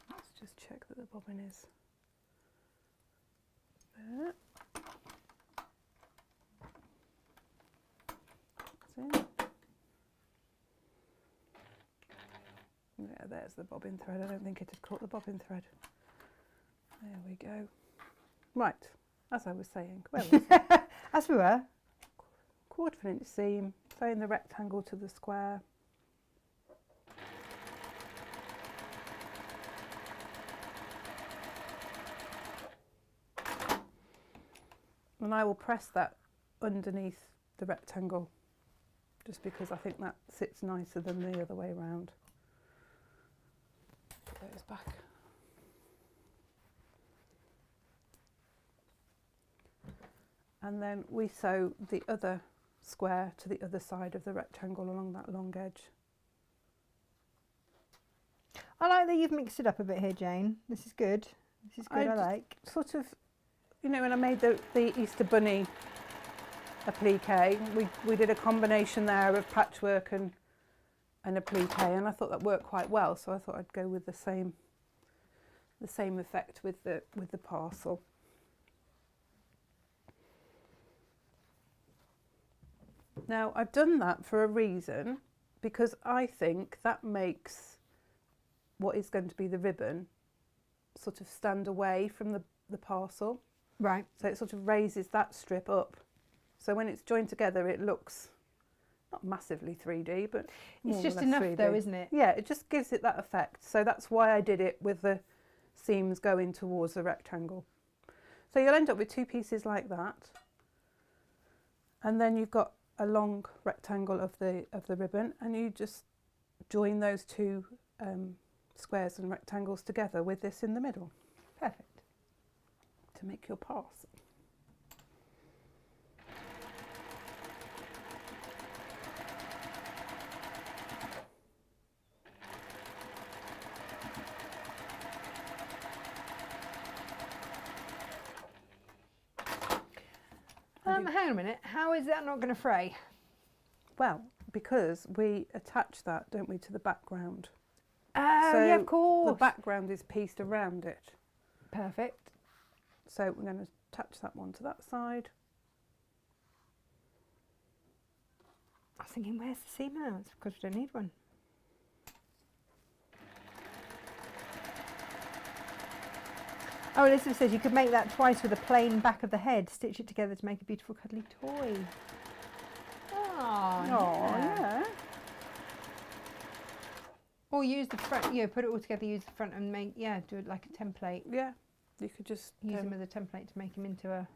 Let's just check that the bobbin is there. That's it. Yeah, there's the bobbin thread. I don't think it had caught the bobbin thread. There we go. Right, as I was saying, where was it? As we were. 1/4 inch seam, sewing the rectangle to the square. And I will press that underneath the rectangle, just because I think that sits nicer than the other way around. Put those back. And then we sew the other square to the other side of the rectangle along that long edge. I like that you've mixed it up a bit here, Jane. This is good. This is good, I like. Sort of, you know, when I made the Easter Bunny applique, we did a combination there of patchwork and applique, and I thought that worked quite well, so I thought I'd go with the same effect with the parcel. Now I've done that for a reason, because I think that makes what is going to be the ribbon sort of stand away from the parcel. Right. So it sort of raises that strip up. So when it's joined together, it looks not massively 3D, but It's more just or less enough 3D. though, isn't it? Yeah, it just gives it that effect. So that's why I did it with the seams going towards the rectangle. So you'll end up with two pieces like that. And then you've got a long rectangle of the ribbon, and you just join those two squares and rectangles together with this in the middle. Perfect. To make your parcel. Hang on a minute. How is that not going to fray? Well, because we attach that, don't we, to the background. Oh, So yeah, of course. the background is pieced around it. Perfect. So we're going to attach that one to that side. I was thinking, where's the seam allowance? Because we don't need one. Oh, Elizabeth says you could make that twice with a plain back of the head, stitch it together to make a beautiful cuddly toy. Oh, Yeah. Or use the front, put it all together, use the front and do it like a template. Yeah. You could just Use him as a template to make him into a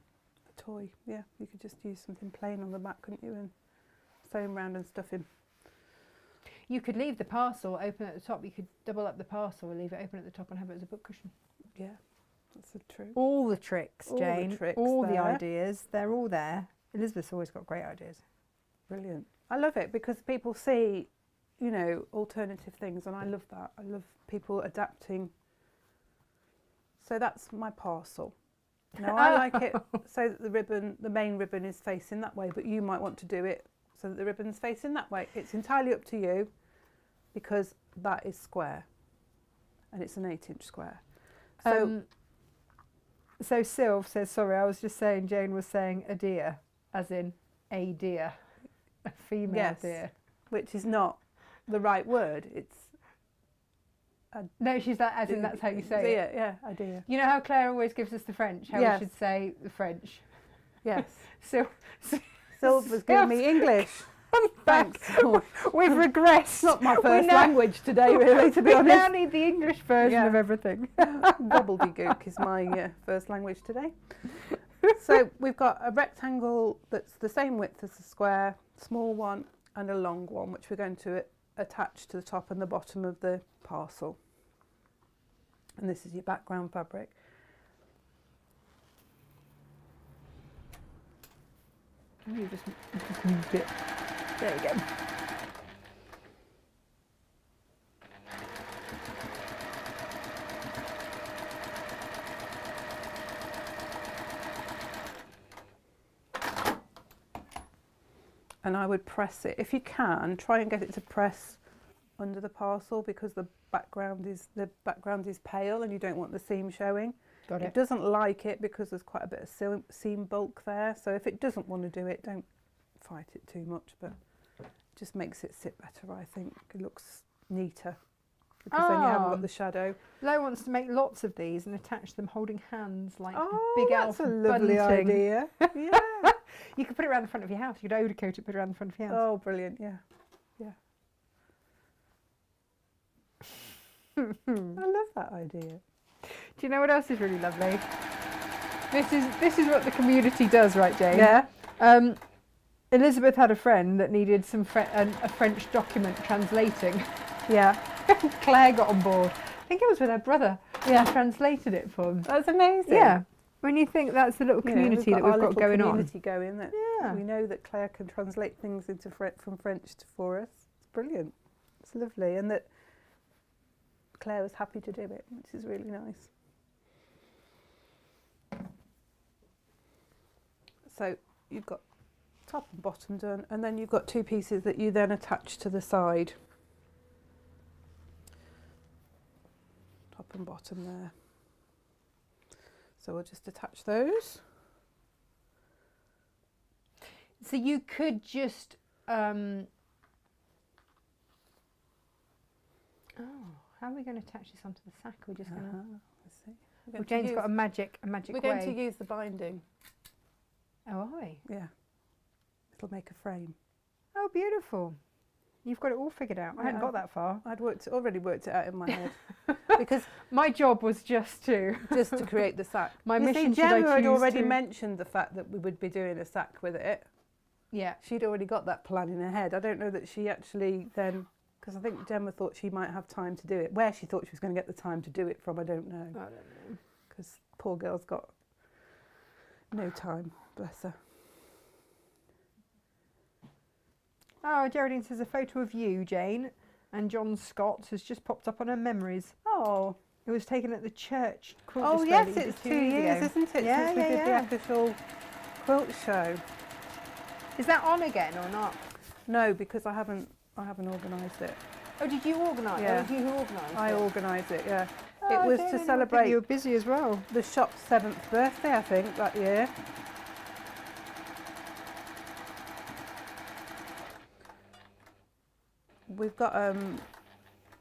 toy. Yeah. You could just use something plain on the back, couldn't you, and sew him round and stuff him. You could leave the parcel open at the top. You could double up the parcel and leave it open at the top and have it as a book cushion. Yeah. That's the truth. All the tricks, All the Jane. tricks all the there. ideas. They're all there. Elizabeth's always got great ideas. Brilliant. I love it because people see, you know, alternative things, and I love that. I love people adapting. So that's my parcel. Now I like it so that the main ribbon is facing that way, but you might want to do it so that the ribbon's facing that way. It's entirely up to you, because that is square and it's an 8-inch square. So So Sylv says, sorry, I was just saying Jane was saying a deer, as in a deer, a female yes, deer. which is not the right word. It's No, she's like, as in that's how you say it. Yeah, a deer. You know how Claire always gives us the French, how Yes. we should say the French. Yes. Sylv was giving me English. Thanks. Oh, We've regressed. it's not my first language today, really, to be we honest. now need the English version of everything. Gobbledygook is my first language today. So we've got a rectangle that's the same width as the square, small one and a long one, which we're going to attach to the top and the bottom of the parcel. And this is your background fabric. You just moved it. There you go. And I would press it, if you can, try and get it to press under the parcel, because the background is pale and you don't want the seam showing. Got It it. doesn't like it because there's quite a bit of seam bulk there. So if it doesn't want to do it, don't fight it too much, but it just makes it sit better, I think. It looks neater because then you haven't got the shadow. Lo wants to make lots of these and attach them holding hands like Oh, big that's elf a lovely bunting. idea. Yeah. You could put it around the front of your house. You could odor coat it, put it around the front of your house. Oh, brilliant. Yeah. Yeah. I love that idea. Do you know what else is really lovely? This is what the community does, right, Jane? Yeah. Elizabeth had a friend that needed a French document translating. Yeah. Claire got on board. I think it was with her brother. Yeah. And translated it for them. That's amazing. Yeah. When you think that's the little community that we've got going on. Community going. That Yeah. we know that Claire can translate things into from French for us. It's brilliant. It's lovely, and that Claire was happy to do it, which is really nice. So you've got top and bottom done, and then you've got 2 pieces that you then attach to the side. Top and bottom there. So we'll just attach those. So you could just, oh, how are we going to attach this onto the sack? We're just going to, Let's see. well, Jane's got a magic We're way. going to use the binding. Oh, are we? Yeah. It'll make a frame. Oh, beautiful. You've got it all figured out. I hadn't got that far. I'd already worked it out in my head. Because my job was just to create the sack. My mission, see, Gemma had already to... mentioned the fact that we would be doing a sack with it. Yeah. She'd already got that plan in her head. I don't know that she actually then, because I think Gemma thought she might have time to do it. Where she thought she was going to get the time to do it from, I don't know. I don't know. Because poor girl's got no time, bless her. Oh, Geraldine says a photo of you, Jane, and John Scott has just popped up on her memories. Oh. It was taken at the church quilt Oh display yes, that you did it's 2 years, ago. isn't it, Yeah, since we did the official quilt show. Is that on again or not? No, because I haven't organised it. Oh, did you organise? Yeah. Oh, was you who organised it? I organised it, yeah. Oh, it was okay, to I celebrate think you were busy as well. the shop's 7th birthday, I think, that year. We've got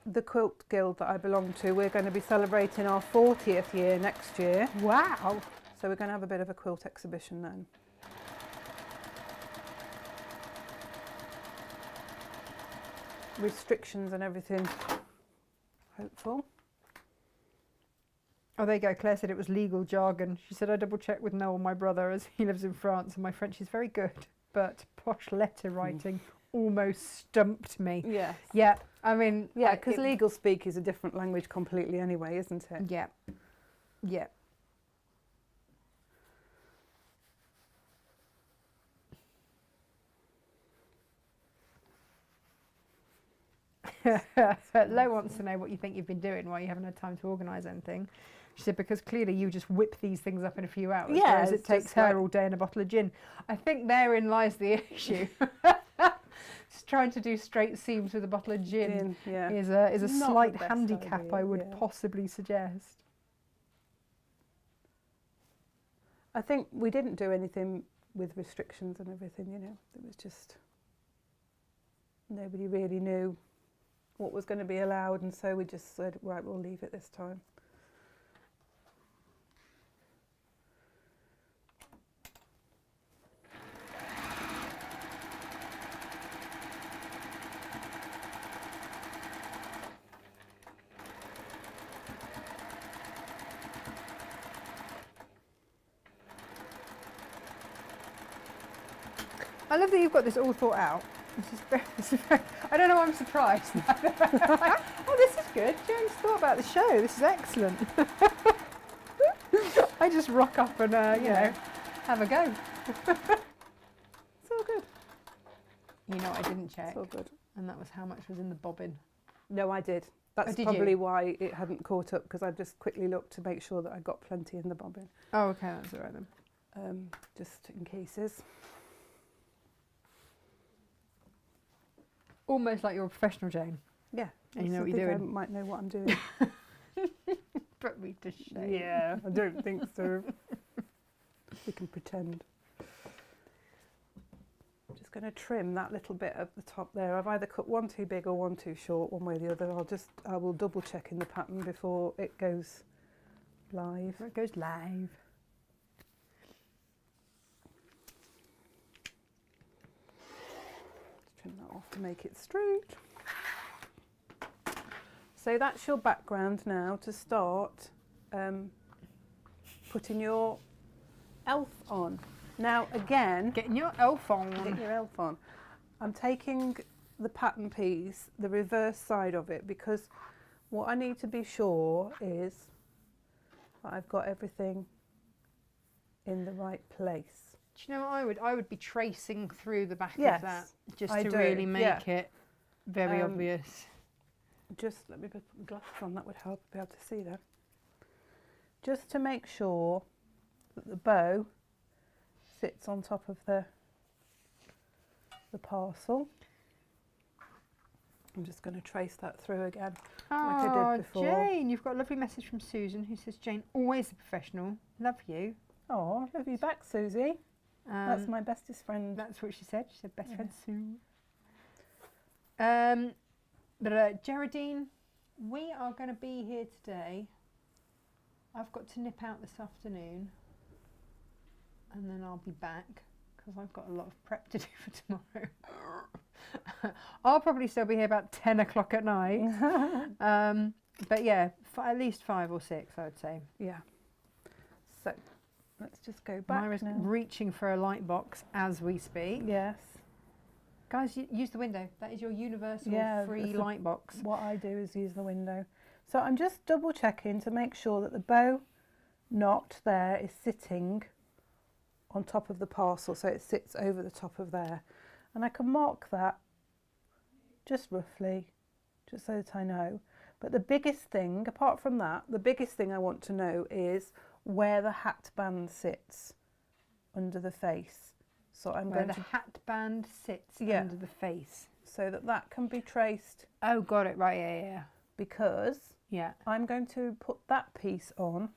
the Quilt Guild that I belong to. We're going to be celebrating our 40th year next year. Wow. So we're going to have a bit of a quilt exhibition then. Restrictions and everything. Hopeful. Oh, there you go. Claire said it was legal jargon. She said, I double checked with Noel, my brother, as he lives in France, and my French is very good, but posh letter writing almost stumped me. Yes. Yeah, I mean... Yeah, because legal speak is a different language completely anyway, isn't it? Yeah. Yeah. Lo wants to know what you think you've been doing while you haven't had time to organise anything. She said, because clearly you just whip these things up in a few hours, yeah, whereas it takes her all day and a bottle of gin. I think therein lies the issue. Just trying to do straight seams with a bottle of gin yeah. is a Not slight the best handicap, idea, I would possibly suggest. I think we didn't do anything with restrictions and everything, you know. It was just, nobody really knew what was going to be allowed, and so we just said, right, we'll leave it this time. I love that you've got this all thought out. This is very, I don't know why I'm surprised. Oh, this is good. Jane's thought about the show. This is excellent. I just rock up and, you know, have a go. It's all good. You know what I didn't check? It's all good. And that was how much was in the bobbin. No, I did. That's did probably you? why it hadn't caught up, because I just quickly looked to make sure that I got plenty in the bobbin, Oh, okay, that's all right then. just in cases. Almost like you're a professional, Jane. Yeah. And you know I what you're think doing. I might know what I'm doing. Put me to shame. Yeah, I don't think so. We can pretend. I'm just going to trim that little bit at the top there. I've either cut one too big or one too short, one way or the other. I will double check in the pattern before it goes live. It goes live. Trim that off to make it straight. So that's your background now to start putting your elf on. Now again, Getting your elf get on. your elf on. I'm taking the pattern piece, the reverse side of it, because what I need to be sure is that I've got everything in the right place. Do you know what I would be tracing through the back Yes, of that just I to do, really make yeah. it very obvious. Just let me put my glasses on, that would help be able to see that. Just to make sure that the bow sits on top of the parcel. I'm just going to trace that through again, like I did before. Jane, you've got a lovely message from Susan who says, Jane, always a professional. Love you. Oh, love you back, Susie. That's my bestest friend. That's what she said. She said, best friend Sue. Geraldine, we are going to be here today. I've got to nip out this afternoon and then I'll be back because I've got a lot of prep to do for tomorrow. I'll probably still be here about 10 o'clock at night. But yeah, at least 5 or 6, I would say. Yeah. So let's just go back. Myra's now. reaching for a light box as we speak. Yes. Guys, use the window. That is your universal free light box. What I do is use the window. So I'm just double checking to make sure that the bow knot there is sitting on top of the parcel, so it sits over the top of there. And I can mark that just roughly, just so that I know. But the biggest thing, apart from that, the biggest thing I want to know is where the hat band sits under the face. So I'm where going the hat band sits under the face. So that can be traced. Oh, got it. Right, yeah. Because I'm going to put that piece on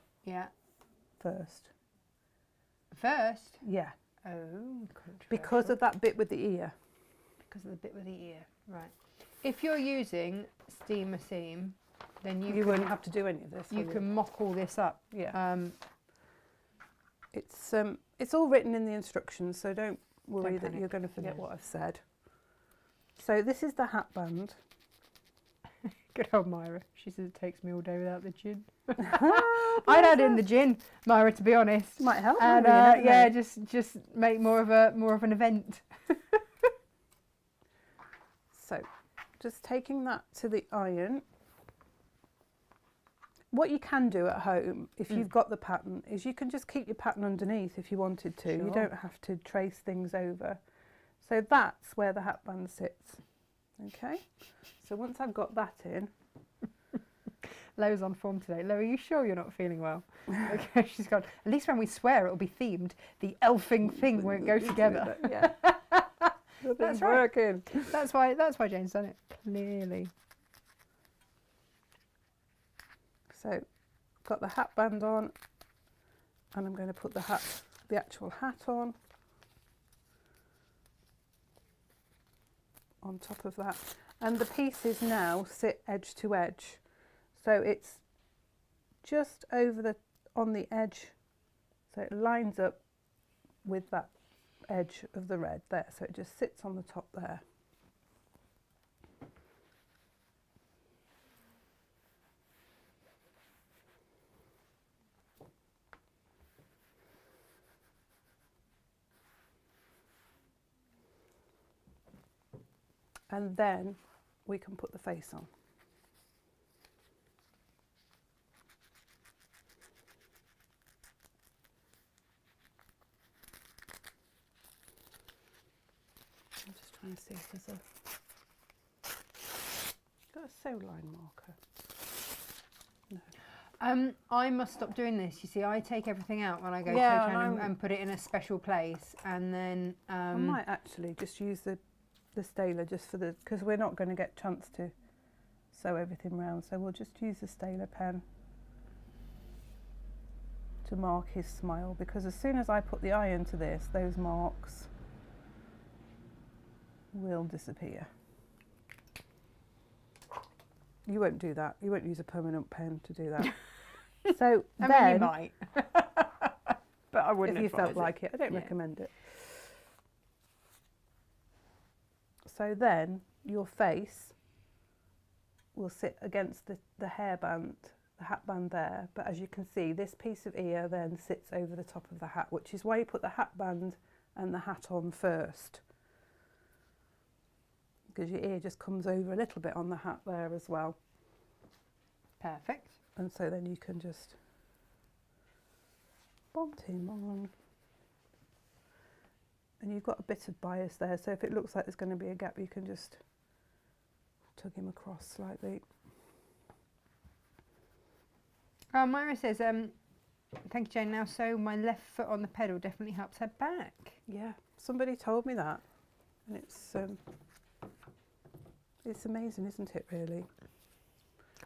first. First? Yeah. Oh, because of that bit with the ear. Because of the bit with the ear, right. If you're using steamer seam, then you wouldn't have to do any of this. You can mock all this up. Yeah. It's all written in the instructions, so don't worry that you're going to forget what I've said. So this is the hat band. Good old Myra. She says it takes me all day without the gin. I'd add in the gin, Myra, to be honest. Might help. And just make more of an event. So, just taking that to the iron. What you can do at home, if you've got the pattern, is you can just keep your pattern underneath if you wanted to. Sure. You don't have to trace things over. So that's where the hat band sits. Okay. So once I've got that in. Lo's on form today. Lo, are you sure you're not feeling well? Okay, she's gone. At least when we swear, it'll be themed. The elfing thing won't go together. Yeah. That's working. That's why Jane's done it. Clearly. So, got the hat band on, and I'm going to put the actual hat on top of that. And the pieces now sit edge to edge. So it's just on the edge, so it lines up with that edge of the red there. So it just sits on the top there. And then we can put the face on. I'm just trying to see if there's got a sew line marker. No. I must stop doing this. You see, I take everything out when I go to town and put it in a special place, and then I might actually just use the staler just for because we're not going to get a chance to sew everything round, so we'll just use the staler pen to mark his smile, because as soon as I put the iron to this, those marks will disappear. You won't do that. You won't use a permanent pen to do that. So I mean, you might. But I wouldn't if you felt like it. I don't recommend it. So then your face will sit against the hairband, the hat band there. But as you can see, this piece of ear then sits over the top of the hat, which is why you put the hat band and the hat on first. Because your ear just comes over a little bit on the hat there as well. Perfect. And so then you can just bont him on. And you've got a bit of bias there, so if it looks like there's going to be a gap, you can just tug him across slightly. Oh, Myra says, Thank you, Jane. Now, so my left foot on the pedal definitely helps her back. Yeah, somebody told me that, and it's amazing, isn't it? Really.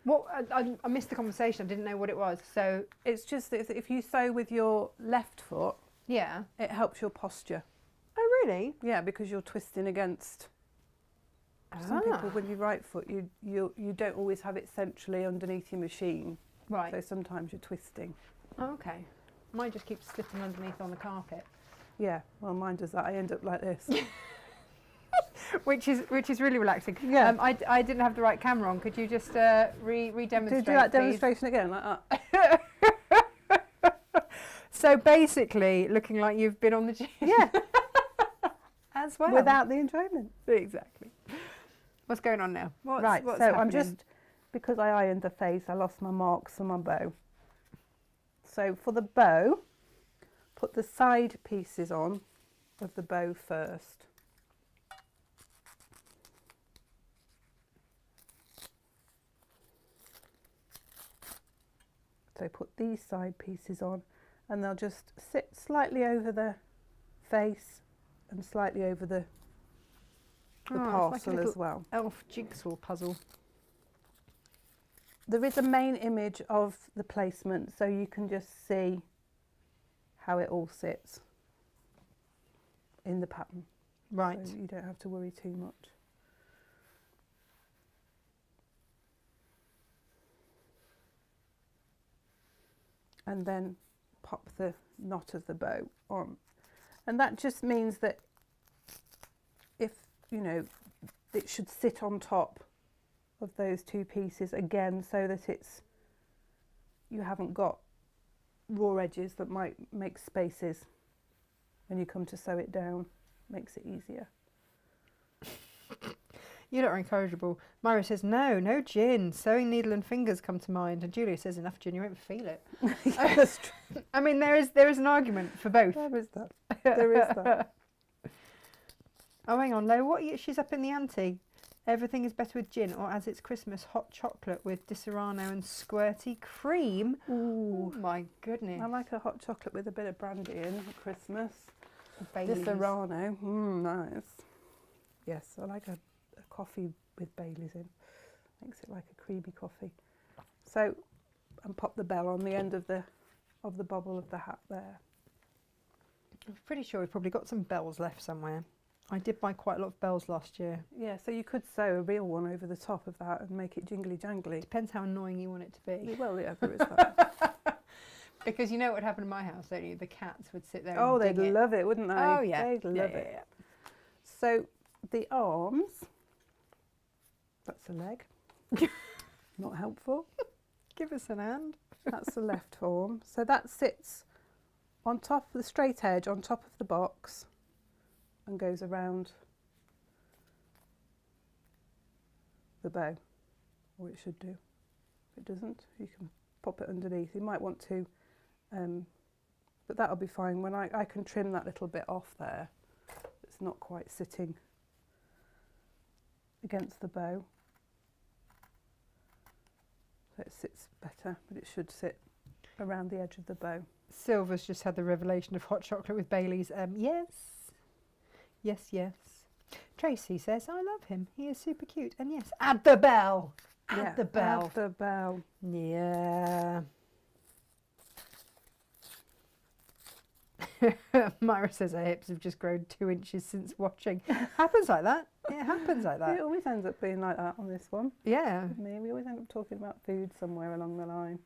Well, I missed the conversation. I didn't know what it was. So It's just that if you sew with your left foot, yeah. it helps your posture. Oh, really? Yeah, because you're twisting against. Some people with your right foot, you don't always have it centrally underneath your machine. Right. So sometimes you're twisting. Oh, okay. Mine just keeps slipping underneath on the carpet. Yeah, well, mine does that. I end up like this. which is really relaxing. Yeah. I didn't have the right camera on. Could you just re-demonstrate? Do that please? demonstration again, like that. So basically, looking like you've been on the gym. Yeah. As well. Without the enjoyment. Exactly. What's going on now? What's So happening? I'm just, because I ironed the face, I lost my marks on my bow. So for the bow, put the side pieces on of the bow first. So put these side pieces on, and they'll just sit slightly over the face and slightly over the Oh, it's like a parcel little as well. elf jigsaw puzzle. There is a main image of the placement, so you can just see how it all sits in the pattern. Right. So you don't have to worry too much. And then pop the knot of the bow on. And that just means that if, you know, it should sit on top of those two pieces again, so that you haven't got raw edges that might make spaces when you come to sew it down. Makes it easier. You lot are incorrigible. Myra says, no gin. Sewing needle and fingers come to mind. And Julia says, enough gin, you won't feel it. Yeah, that's true. I mean, there is an argument for both. There is that. There is that. Oh, hang on, Lo. She's up in the ante. Everything is better with gin, or as it's Christmas, hot chocolate with Disaronno and squirty cream. Ooh. Oh my goodness. I like a hot chocolate with a bit of brandy in at Christmas. Baileys. Disaronno. Nice. Yes, I like a coffee with Baileys in. Makes it like a creamy coffee. So, and pop the bell on the end of the bobble of the hat there. I'm pretty sure we've probably got some bells left somewhere. I did buy quite a lot of bells last year. Yeah, so you could sew a real one over the top of that and make it jingly jangly. Depends how annoying you want it to be. Well, yeah, there is that. Because you know what would happen in my house, don't you? The cats would sit there Oh, and they'd dig it. love it, wouldn't they? Oh, yeah. They'd love Yeah, it. yeah. So the arms, that's a leg. Not helpful. Give us an hand. That's the left arm. So that sits on top of the straight edge, on top of the box, and goes around the bow, or it should do. If it doesn't, you can pop it underneath. You might want to, but that'll be fine. When I can trim that little bit off there, it's not quite sitting against the bow. So it sits better, but it should sit around the edge of the bow. Silver's just had the revelation of hot chocolate with Baileys. Yes. Yes, yes. Tracy says, I love him. He is super cute. And yes, add the bell. Add the bell. Add the bell. Yeah. Myra says her hips have just grown 2 inches since watching. Happens like that. It happens like that. It always ends up being like that on this one. Yeah. With me, we always end up talking about food somewhere along the line.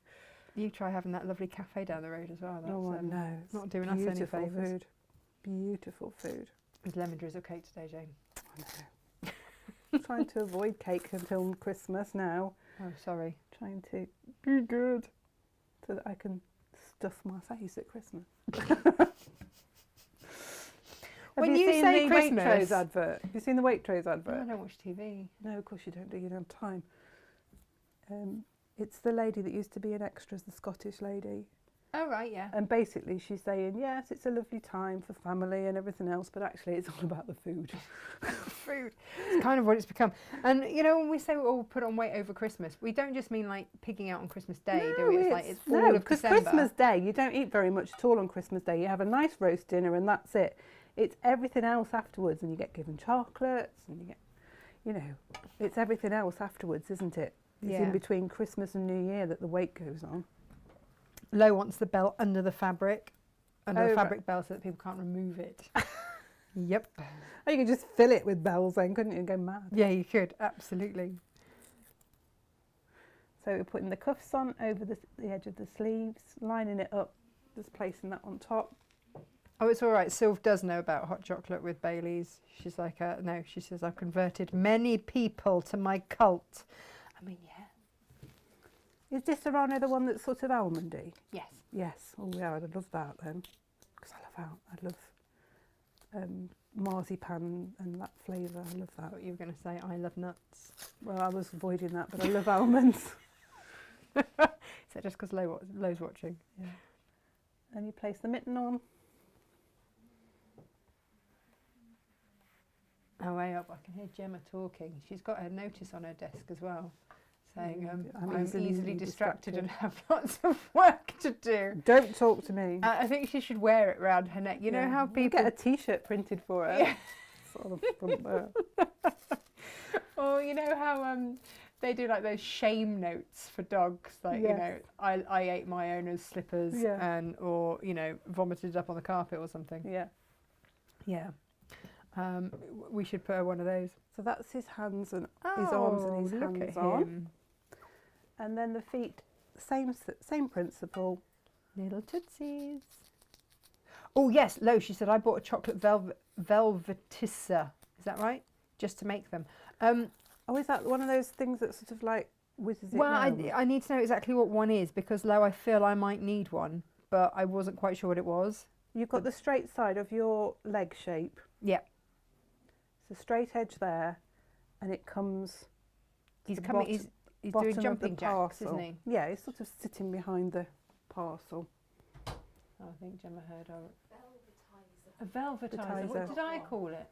You try having that lovely cafe down the road as well. That's, Oh, I know. It's not doing us any beautiful favours. food. Beautiful food. There's lemon drizzle cake today, Jane. I know. I'm trying to avoid cake until Christmas now. Oh, sorry. Trying to be good so that I can stuff my face at Christmas. When Have you seen say the Christmas- Waitrose advert? Have you seen the Waitrose No, advert? I don't watch TV. No, of course you don't. You don't have time. It's the lady that used to be an extra, the Scottish lady, Oh, right, yeah. And basically she's saying, yes, it's a lovely time for family and everything else, but actually it's all about the food. Food. It's kind of what it's become. And, you know, when we say we'll put on weight over Christmas, we don't just mean like pigging out on Christmas Day, do we? It's like it's all of because December. Christmas Day, you don't eat very much at all on Christmas Day. You have a nice roast dinner and that's it. It's everything else afterwards, and you get given chocolates and you get, you know, it's everything else afterwards, isn't it? It's in between Christmas and New Year that the weight goes on. Lo wants the belt under the fabric Oh, fabric belt so that people can't remove it. Yep. Oh, you could just fill it with bells then, couldn't you, and go mad? Yeah, you could, absolutely. So we're putting the cuffs on over the edge of the sleeves, lining it up, just placing that on top. Oh, it's all right. Sylv does know about hot chocolate with Baileys. She's like, no, she says, I've converted many people to my cult. I mean, yeah. Is this Serrano the one that's sort of almondy? Yes. Yes. Oh yeah, I'd love that then, because I love marzipan and that flavour. I love I that. thought you were going to say, I love nuts. Well, I was avoiding that, but I love almonds. Is that just because Lo's watching? Yeah. And you place the mitten on. Oh, way up. I can hear Gemma talking. She's got a notice on her desk as well, saying, I'm I'm easily easily distracted distracted. and have lots of work to do. Don't talk to me. I think she should wear it round her neck. You know how We'll people... get a T-shirt printed for her. Yeah. Sort of front there. Or you know how they do like those shame notes for dogs, like, you know, I ate my owner's slippers and, or, you know, vomited up on the carpet or something. Yeah. Yeah. We should put her one of those. So that's his hands and his arms and his look hands at on. him. And then the feet, same principle. Little tootsies. Oh yes, Lo, she said I bought a chocolate velvetissa. Is that right? Just to make them. Oh, is that one of those things that sort of like whizzes it Well, round? I need to know exactly what one is, because Lo, I feel I might need one, but I wasn't quite sure what it was. You've got the straight side of your leg shape. Yeah. It's a straight edge there, and it comes. He's to the coming. bottom- He's bottom doing of jumping the jacks, parcel. isn't he? Yeah, he's sort of sitting behind the parcel. Oh, I think Gemma heard of it. A velvetizer. What did I call it?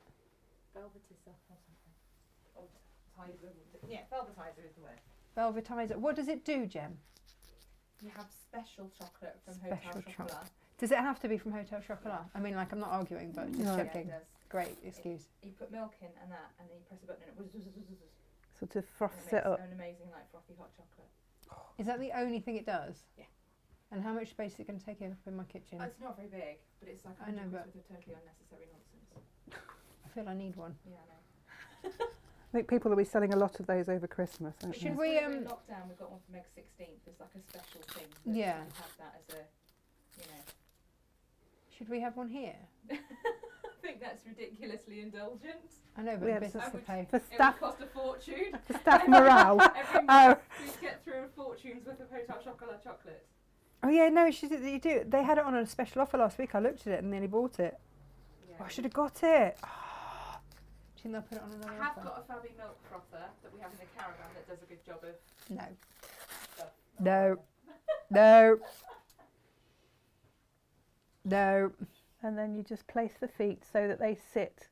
Velvetizer or something. Yeah, velvetizer is the word. Velvetizer. What does it do, Gem? You have special chocolate from Special Hotel Chocolat. chocolate. Does it have to be from Hotel Chocolat? I mean, like, I'm not arguing, but just No. checking. Yeah, it does. Great excuse. You put milk in and that, and then you press a button and it whizzes. Sort of And froths it it makes up. an amazing, like, frothy hot chocolate. Is that the only thing it does? Yeah. And how much space is it going to take up in my kitchen? It's not very big, but it's like I know, with but- a totally unnecessary nonsense. I feel I need one. Yeah, I know. I think people will be selling a lot of those over Christmas. Aren't Should they? we, When in lockdown, we got one for Meg 16th. It's like a special thing. that Yeah. You have that as a, you know. Should we have one here? I think that's ridiculously indulgent. I know, but Yeah, the it's business I to would- pay. For It staff, would cost a fortune. for staff morale. Every Oh. month we get through fortunes with a Hotel Chocolat chocolate. Oh yeah, no, you do. They had it on a special offer last week. I looked at it and nearly bought it. Yeah. Oh, I should have got it. Oh. Do you think they'll put it on I another have offer? got a Fabby milk frother that we have in the caravan that does a good job of No. stuff. No. No. No. And then you just place the feet so that they sit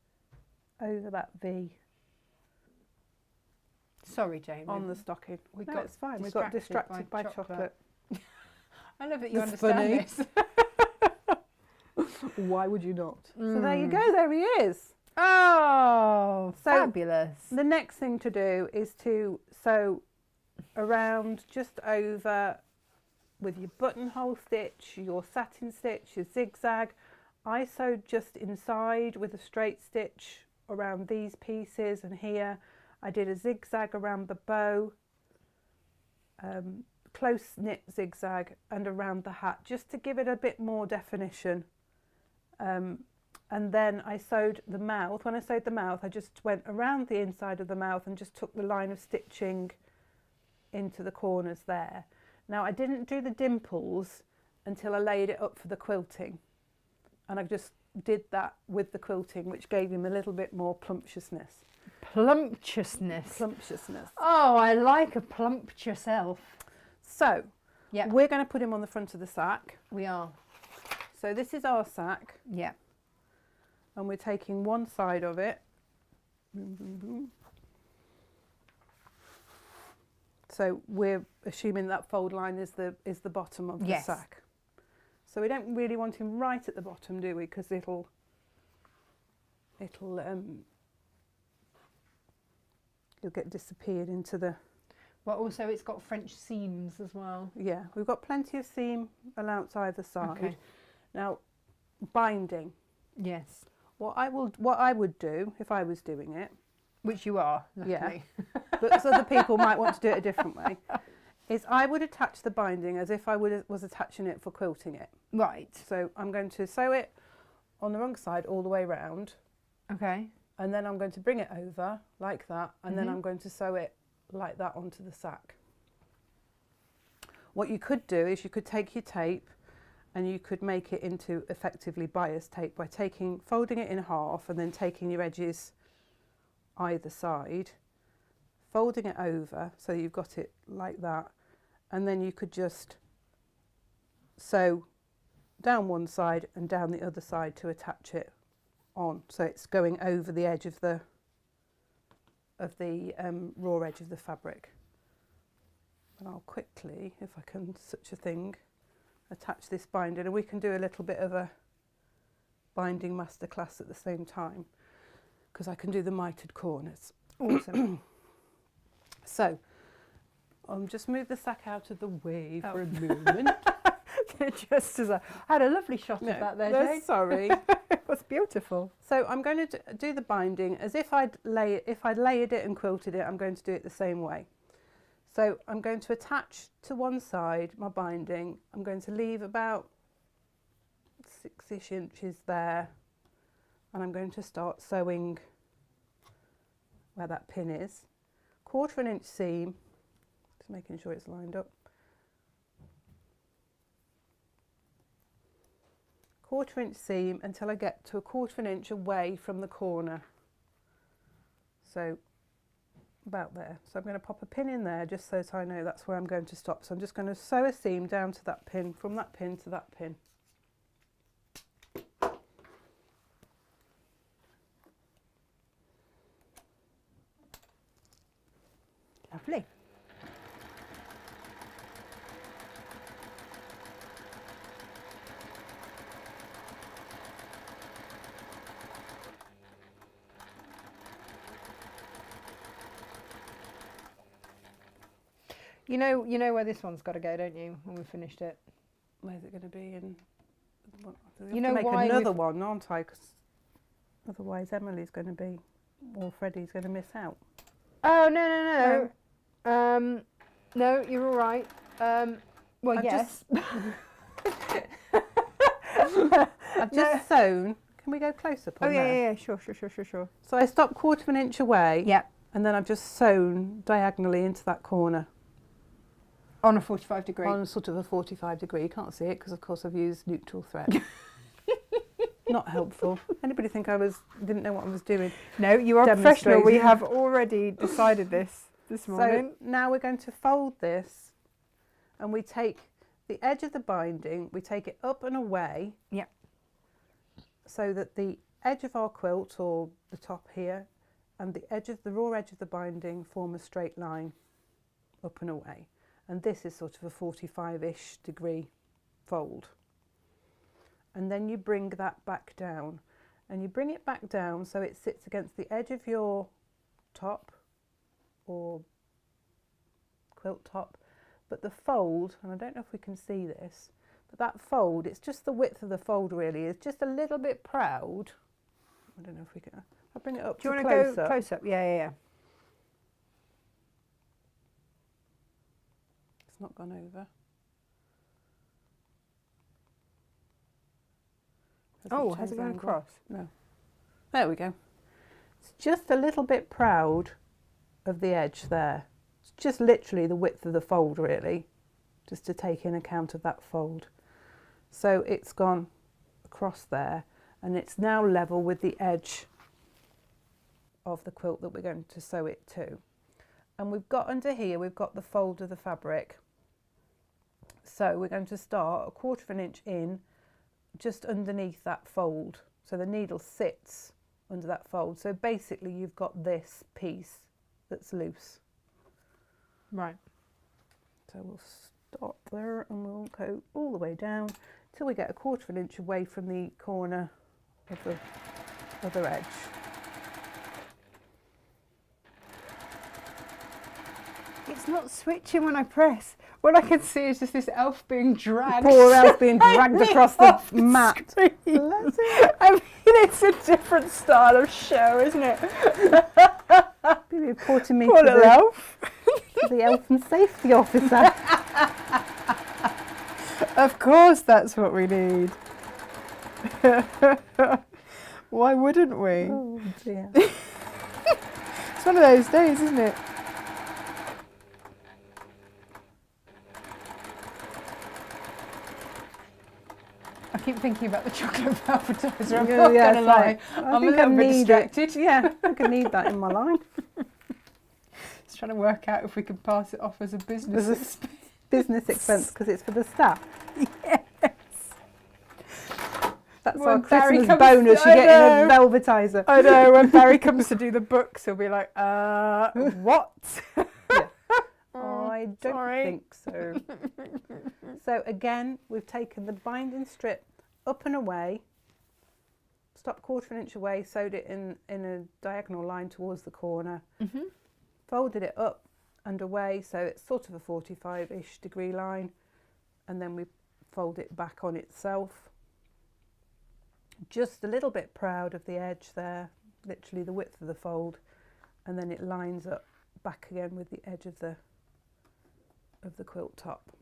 over that V Sorry, Jane. on the stocking. we No, got it's fine. We got distracted distracted by by chocolate. I love that you That's understand funny. this. Why would you not? So there you go. There he is. Oh, So- fabulous. The next thing to do is to sew around just over with your buttonhole stitch, your satin stitch, your zigzag. I sewed just inside with a straight stitch around these pieces, and here I did a zigzag around the bow, close knit zigzag, and around the hat, just to give it a bit more definition. And then I sewed the mouth. When I sewed the mouth, I just went around the inside of the mouth and just took the line of stitching into the corners there. Now, I didn't do the dimples until I laid it up for the quilting. And I just did that with the quilting, which gave him a little bit more plumptiousness. Plumptiousness. Plumptiousness. Oh, I like a plumptious elf. So, Yeah. We're going to put him on the front of the sack. We are. So this is our sack, Yeah. and we're taking one side of it. Boom, boom, boom. So we're assuming that fold line is the bottom of the Yes. sack. So we don't really want him right at the bottom, do we? Because it'll he'll get disappeared into the. Well, also it's got French seams as well. Yeah, we've got plenty of seam allowed either side. Okay. Now, binding. Yes. What I would do if I was doing it, Which you are, luckily. but other people might want to do it a different way, is I would attach the binding as if I was attaching it for quilting it. Right. So I'm going to sew it on the wrong side all the way round, Okay. and then I'm going to bring it over like that, and then Mhm. I'm going to sew it like that onto the sack. What you could do is you could take your tape and you could make it into effectively bias tape by folding it in half and then taking your edges either side, folding it over so you've got it like that, and then you could just sew down one side and down the other side to attach it on, so it's going over the edge of the raw edge of the fabric. And I'll quickly, if I can, such a thing, attach this binding, and we can do a little bit of a binding masterclass at the same time because I can do the mitered corners. Awesome. So I'll just move the sack out of the way for a moment. Just as I had a lovely shot of that there, Jane. Sorry. It was beautiful. So I'm going to do the binding as if I'd layered it and quilted it. I'm going to do it the same way. So I'm going to attach to one side my binding. I'm going to leave about 6-ish inches there, and I'm going to start sewing where that pin is. 1/4 inch seam, just making sure it's lined up. 1/4 inch seam until I get to 1/4 inch away from the corner. So about there. So I'm going to pop a pin in there just so that I know that's where I'm going to stop. So I'm just going to sew a seam down to that pin, from that pin to that pin. Lovely. You know where this one's got to go, don't you? When we've finished it. Where's it going to be? In You know make why another one, aren't I? Because otherwise Emily's going to be, or Freddie's going to miss out. Oh no. No, you're all right. Well, I've yes. I've just sewn. Can we go close up on there? Yeah. Sure. So I stopped 1/4 inch away. Yeah. And then I've just sewn diagonally into that corner. On a 45 degree. On sort of a 45 degree. You can't see it because of course I've used neutral thread. Not helpful. Anybody think I didn't know what I was doing? No, you are professional. We Demonstrating. have already decided this morning. So now we're going to fold this, and we take the edge of the binding, we take it up and away. Yeah. So that the edge of our quilt, or the top here, and the raw edge of the binding form a straight line up and away. And this is sort of a 45-ish degree fold. And then you bring that back down, and you bring it back down so it sits against the edge of your top or quilt top. But the fold, and I don't know if we can see this, but that fold, it's just the width of the fold really, is just a little bit proud. I don't know if we can, I'll bring it up. Do you to want to close go up. close up? Yeah. It's not gone over. Has it gone angle? across? No. There we go. It's just a little bit proud of the edge there. It's just literally the width of the fold really, just to take in account of that fold. So it's gone across there, and it's now level with the edge of the quilt that we're going to sew it to. And we've got under here, we've got the fold of the fabric So we're going to start 1/4 of an inch in, just underneath that fold. So the needle sits under that fold. So basically you've got this piece that's loose. Right. So we'll stop there and we'll go all the way down till we get 1/4 of an inch away from the corner of the other edge. It's not switching when I press. All I can see is just this elf being dragged. Poor elf being dragged across the mat. Bless it. I mean, it's a different style of show, isn't it? Be reporting me Poor to little the, elf. to the health and safety officer. Of course, that's what we need. Why wouldn't we? Oh dear. It's one of those days, isn't it? I keep thinking about the chocolate velvetizer. I'm not going to lie. I'm a little bit distracted. Yeah, I can need that in my life. Just trying to work out if we can pass it off as a business As a expense. business expense because it's for the staff. Yes. That's When our Barry Christmas comes bonus. to- You're I getting a know. velvetizer. I know, when Barry comes to do the books, he'll be like, what? I don't Sorry. think so. So again, we've taken the binding strip up and away, stopped 1/4 of an inch away, sewed it in a diagonal line towards the corner, folded it up and away, so it's sort of a 45-ish degree line, and then we fold it back on itself. Just a little bit proud of the edge there, literally the width of the fold, and then it lines up back again with the edge of the quilt top.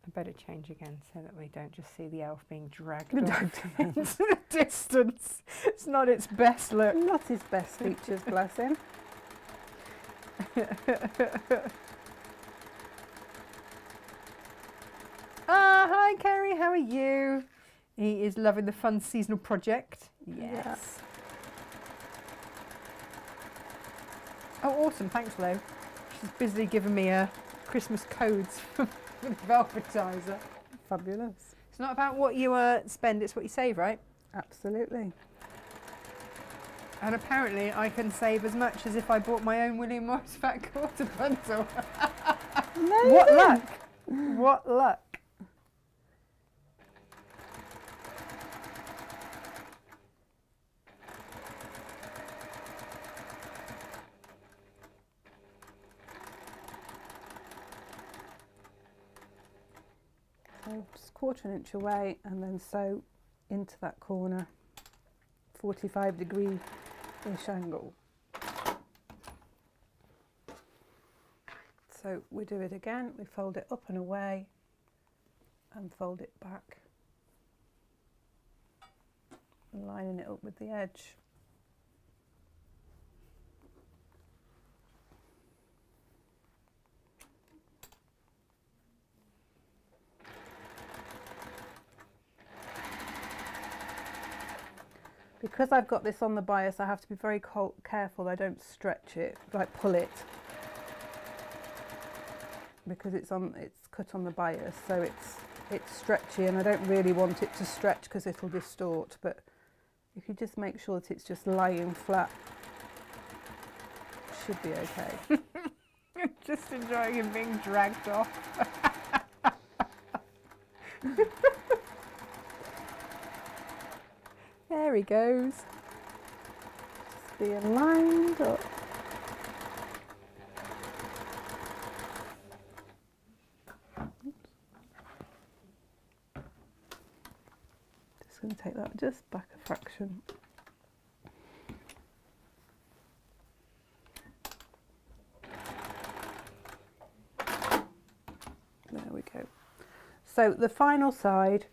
I better change again so that we don't just see the elf being dragged off Not into the distance. It's not its best look. his best features, bless him. Hi Kerry, how are you? He is loving the fun seasonal project. Yes. Oh, awesome. Thanks, Lo. She's busily giving me Christmas codes for the velvetizer. Fabulous. It's not about what you spend, it's what you save, right? Absolutely. And apparently I can save as much as if I bought my own William Morris fat quarter bundle. What luck! What luck! So just 1/4 an inch away and then sew into that corner, 45-degree-ish angle. So we do it again, we fold it up and away and fold it back, lining it up with the edge. Because I've got this on the bias, I have to be very careful I don't stretch it, like pull it, because it's cut on the bias, so it's stretchy, and I don't really want it to stretch because it'll distort. But if you just make sure that it's just lying flat, it should be okay. Just enjoying him being dragged off. There he goes. Just being lined up. Just going to take that just back a fraction. There we go. So the final side,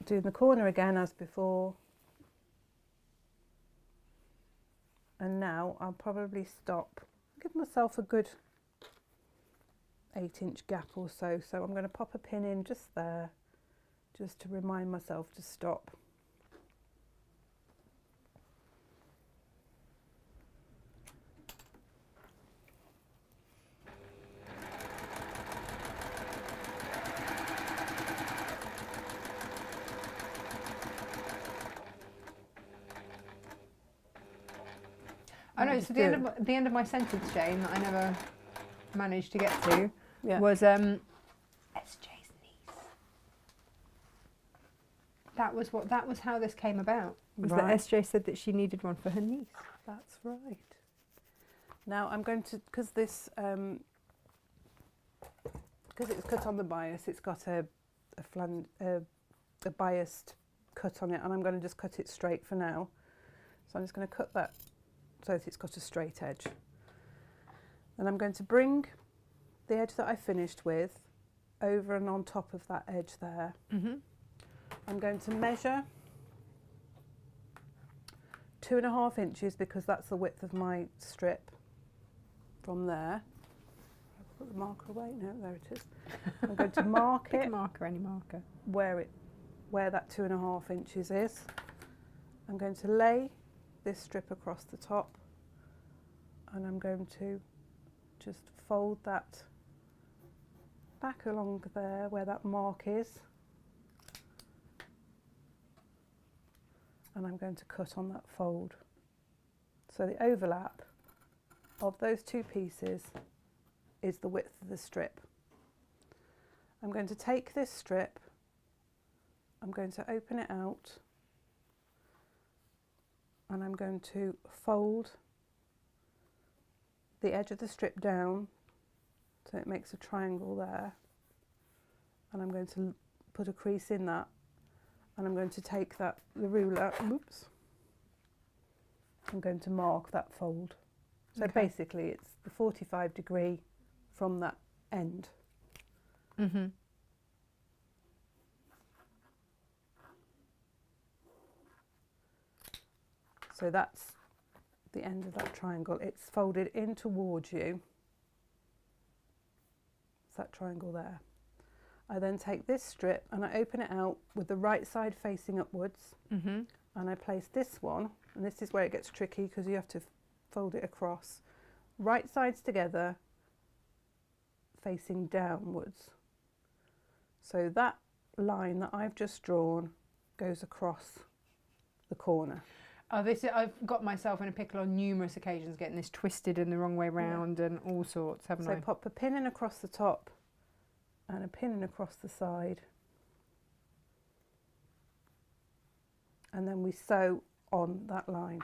doing the corner again as before. And now I'll probably stop, give myself a good 8-inch gap or so. So I'm going to pop a pin in just there, just to remind myself to stop. I know. Just So do it. the end of my sentence, Jane, that I never managed to get to Yeah. was SJ's niece. That was how this came about. Was that Right. SJ said that she needed one for her niece. That's right. Now I'm going to, because this, because it's cut on the bias, it's got a biased cut on it, and I'm going to just cut it straight for now. So I'm just going to cut that so that it's got a straight edge. Then I'm going to bring the edge that I finished with over and on top of that edge there. Mm-hmm. I'm going to measure 2.5 inches because that's the width of my strip from there. I'll put the marker away. No, there it is. I'm going to mark Pick a it marker, any marker. where that 2.5 inches is. I'm going to lay this strip across the top, and I'm going to just fold that back along there where that mark is, and I'm going to cut on that fold. So the overlap of those two pieces is the width of the strip. I'm going to take this strip, I'm going to open it out, and I'm going to fold the edge of the strip down so it makes a triangle there, and I'm going to put a crease in that, and I'm going to take the ruler, oops, I'm going to mark that fold. So Okay. basically it's the 45 degree from that end. Mm-hmm. So that's the end of that triangle. It's folded in towards you. It's that triangle there. I then take this strip and I open it out with the right side facing upwards, Mm-hmm. and I place this one, and this is where it gets tricky because you have to fold it across. Right sides together, facing downwards. So that line that I've just drawn goes across the corner. Oh, I've got myself in a pickle on numerous occasions, getting this twisted in the wrong way round and all sorts, haven't So I? pop a pin in across the top and a pin in across the side, and then we sew on that line.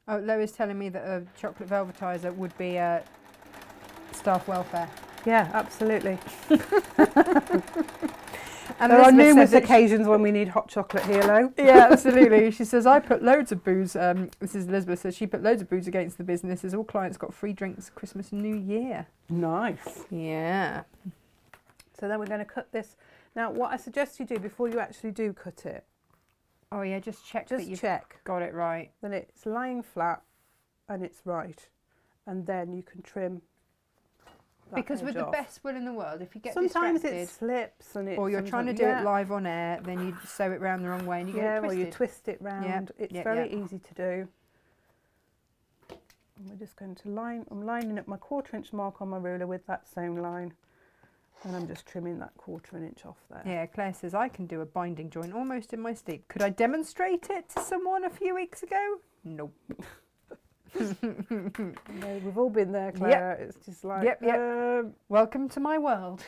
Oh, Lois telling me that a chocolate velvetizer would be staff welfare. Yeah, absolutely. And There are Elizabeth numerous said that occasions when we need hot chocolate here, Lo. yeah, absolutely. She says, I put loads of booze, this is Elizabeth, says she put loads of booze against the business as all clients got free drinks Christmas and New Year. Nice. Yeah. So then we're going to cut this. Now, what I suggest you do before you actually do cut it, Oh yeah, just check that just you've check got it right. that it's lying flat and it's right, and then you can trim that Because with edge the off. best will in the world, if you get Sometimes distracted it slips and it. or you're trying to do it live on air, then you sew it round the wrong way and you get Yeah, it well, you twisted. twist it round. It's yep, very yep. easy to do. And we're just going to line. I'm lining up my 1/4 inch mark on my ruler with that same line, and I'm just trimming that 1/4 inch off there. Yeah, Claire says, I can do a binding joint almost in my sleep. Could I demonstrate it to someone a few weeks ago? Nope. No, we've all been there, Claire. It's just like, Welcome to my world.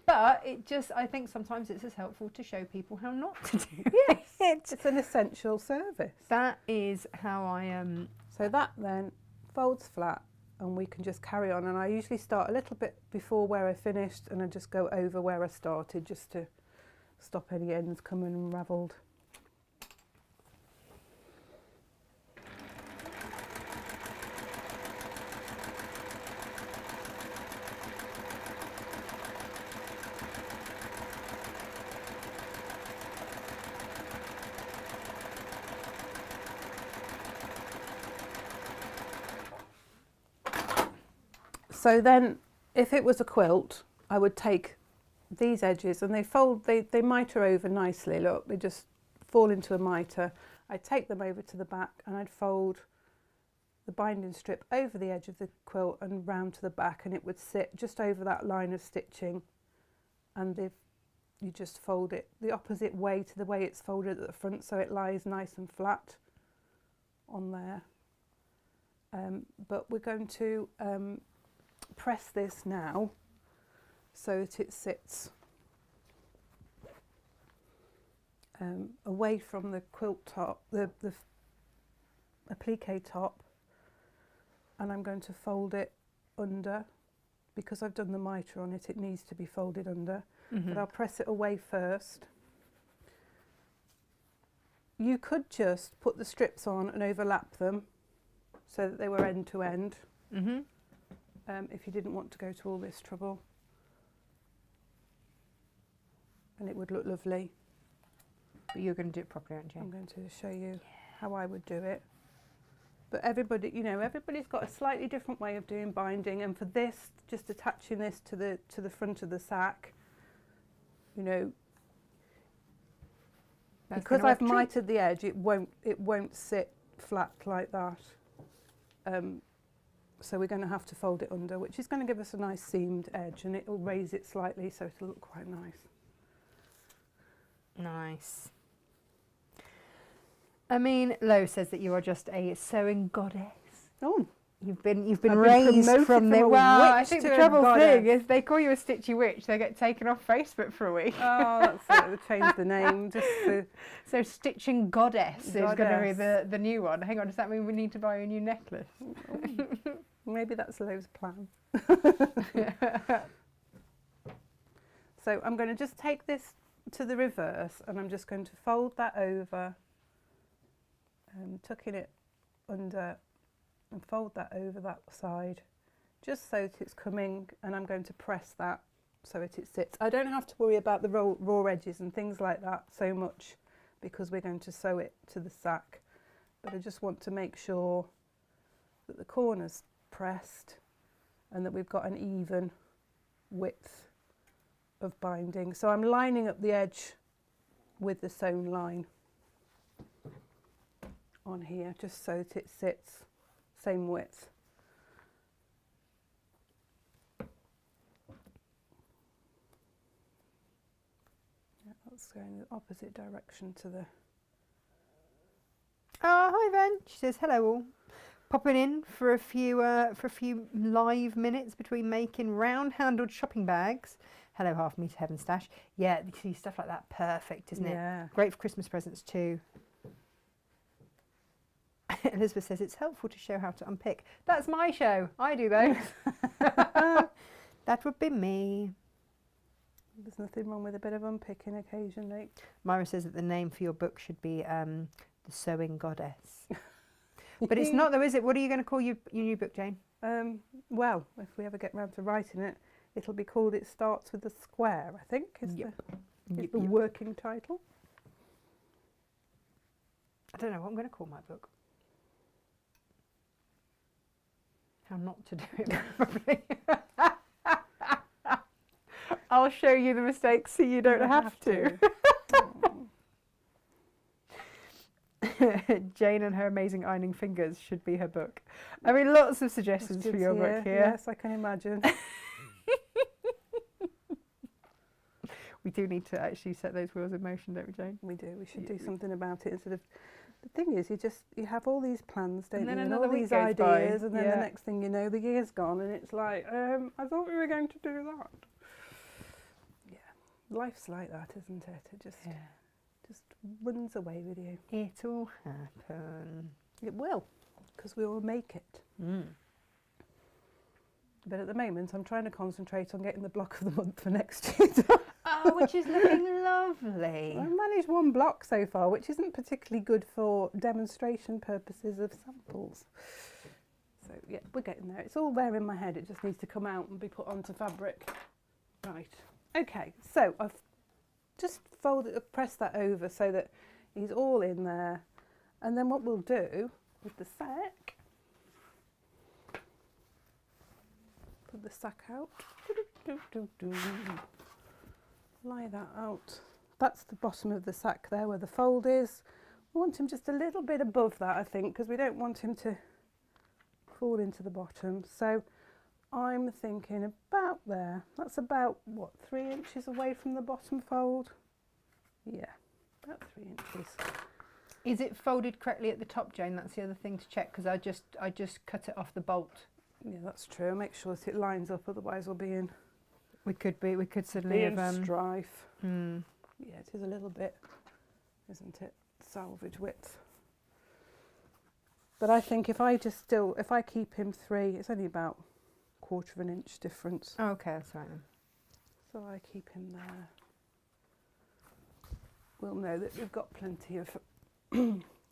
But it just, I think sometimes it's as helpful to show people how not to do yes, it. it's an essential service. That is how I So that then folds flat, and we can just carry on. And I usually start a little bit before where I finished, and I just go over where I started just to stop any ends coming unravelled. So then, if it was a quilt, I would take these edges and they fold, they mitre over nicely. Look, they just fall into a mitre. I'd take them over to the back and I'd fold the binding strip over the edge of the quilt and round to the back, and it would sit just over that line of stitching and you just fold it the opposite way to the way it's folded at the front, so it lies nice and flat on there. But we're going to press this now so that it sits away from the quilt top, the applique top, and I'm going to fold it under. Because I've done the mitre on it, it needs to be folded under, but I'll press it away first. You could just put the strips on and overlap them so that they were end to end, if you didn't want to go to all this trouble. And it would look lovely. But you're going to do it properly, aren't you? I'm going to show you how I would do it. But everybody, you know, everybody's got a slightly different way of doing binding, and for this, just attaching this to the front of the sack, you know, That's because gonna I've have treat. mitered the edge, it won't sit flat like that. So we're going to have to fold it under, which is going to give us a nice seamed edge, and it'll raise it slightly so it'll look quite nice. Nice. I mean, Lo says that you are just a sewing goddess. Oh, You've been I've been raised promoted from the from a well. I witch think to the a trouble thing goddess. is they call you a stitchy witch, they get taken off Facebook for a week. oh, that's it. We'll change the name just to. So stitching goddess is going to be Goddess. the new one. Hang on, does that mean we need to buy a new necklace? Maybe that's Lo's plan. So I'm going to just take this to the reverse, and I'm just going to fold that over, tucking it under, and fold that over that side, just so that it's coming, and I'm going to press that so that it sits. I don't have to worry about the raw edges and things like that so much, because we're going to sew it to the sack, but I just want to make sure that the corner's pressed and that we've got an even width of binding. So I'm lining up the edge with the sewn line on here, just so that it sits same width. Yeah, that's going the opposite direction to the. Oh, hi Ven. She says hello all. Popping in for a few live minutes between making round-handled shopping bags. Hello, half meter heaven stash. Yeah, you see stuff like that, perfect, isn't it? Yeah. Great for Christmas presents too. Elizabeth says it's helpful to show how to unpick. That's my show. I do those. That would be me. There's nothing wrong with a bit of unpicking occasionally. Myra says that the name for your book should be The Sewing Goddess. But it's not though, is it? What are you going to call your new book, Jane? Well, if we ever get round to writing it, it'll be called It Starts With a Square, I think, is Yep. the working title. I don't know what I'm going to call my book. How not to do it properly. I'll show you the mistakes so you don't have to. Jane and Her Amazing Ironing Fingers should be her book. I mean, lots of suggestions for your book here. Yes, I can imagine. We do need to actually set those wheels in motion, don't we, Jane? We do. We should do something about it instead of. The thing is, you have all these plans, don't And then you, and another all week these goes by. ideas, and then Yeah. the next thing you know, the year's gone, and it's like, I thought we were going to do that. Yeah, life's like that, isn't it? It just runs away with you. It'll happen. It will, because we will make it. But at the moment, I'm trying to concentrate on getting the block of the month for next year done. Oh, which is looking lovely. I've managed one block so far, which isn't particularly good for demonstration purposes of samples. So yeah, we're getting there. It's all there in my head. It just needs to come out and be put onto fabric. Right. Okay. So I've just pressed that over so that he's all in there. And then what we'll do with the sack, put the sack out. Lie that out. That's the bottom of the sack there where the fold is. We want him just a little bit above that, I think, because we don't want him to fall into the bottom. So I'm thinking about there. That's about, what, 3 inches away from the bottom fold? Yeah, about 3 inches. Is it folded correctly at the top, Jane? That's the other thing to check, because I just cut it off the bolt. Yeah, that's true. Make sure that it lines up, otherwise we'll be in, We could suddenly have strife. Hmm. Yeah, it is a little bit, isn't it? Salvage width. But I think if I keep him 3, it's only about 1/4 of an inch difference. Oh, okay, that's right then. So I keep him there. We'll know that we've got plenty of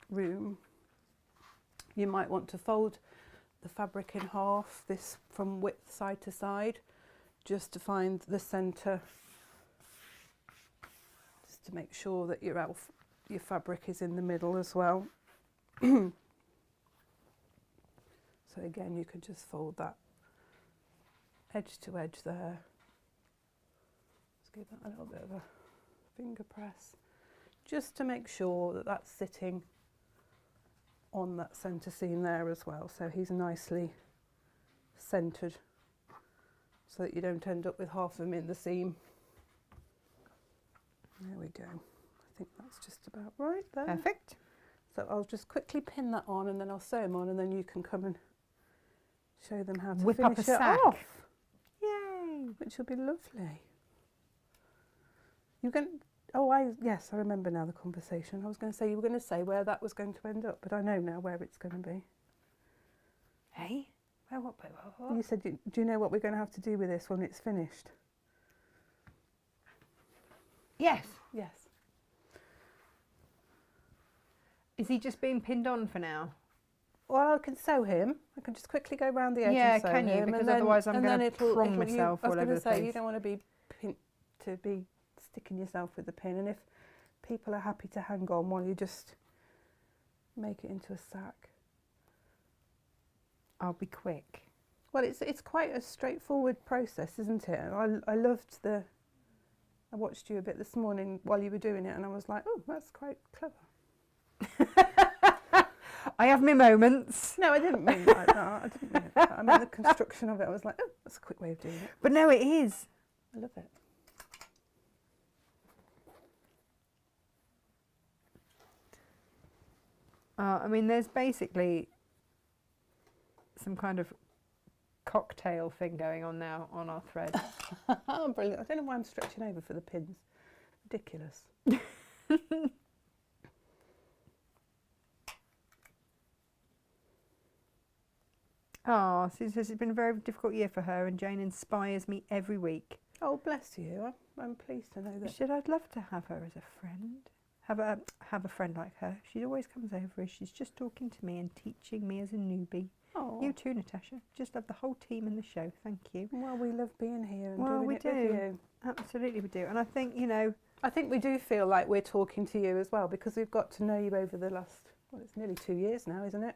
room. You might want to fold the fabric in half, this from width side to side, just to find the centre, just to make sure that your fabric is in the middle as well. So again, you could just fold that edge to edge there. Just give that a little bit of a finger press, just to make sure that that's sitting on that centre seam there as well. So he's nicely centred, so that you don't end up with half of him in the seam. There we go. I think that's just about right there. Perfect. So I'll just quickly pin that on, and then I'll sew him on, and then you can come and show them how to Whip up finish a it sack. off, Yay! which will be lovely. You can. Yes, I remember now the conversation. I was going to say you were going to say where that was going to end up, but I know now where it's going to be. Hey? What? You said, do you know what we're going to have to do with this when it's finished? Yes. Yes. Is he just being pinned on for now? Well, I can sew him. I can just quickly go round the edge Yeah, and sew can you? him, Because and then, otherwise I'm and going then to it'll- prong it'll- you- myself I was all over gonna the say, place. you don't want to be sticking yourself with the pin, and if people are happy to hang on while you just make it into a sack. I'll be quick. Well, it's quite a straightforward process, isn't it? I watched you a bit this morning while you were doing it, and I was like, oh, that's quite clever. I have my moments. No, I didn't mean it like that. I didn't mean it like that. I mean the construction of it. I was like, oh, that's a quick way of doing it. But no, it is. I love it. I mean, there's basically some kind of cocktail thing going on now on our thread. Oh, brilliant. I don't know why I'm stretching over for the pins. Ridiculous. Oh, Susan says it's been a very difficult year for her, and Jane inspires me every week. Oh, bless you. I'm pleased to know that. She said, I'd love to have her as a friend. Have a friend like her. She always comes over as she's just talking to me and teaching me as a newbie. Oh, You too, Natasha. Just love the whole team and the show. Thank you. well, we love being here and Well, doing we it with do. you. Absolutely, we do. And I think, I think we do feel like we're talking to you as well, because we've got to know you over the last, well, it's nearly 2 years now, isn't it?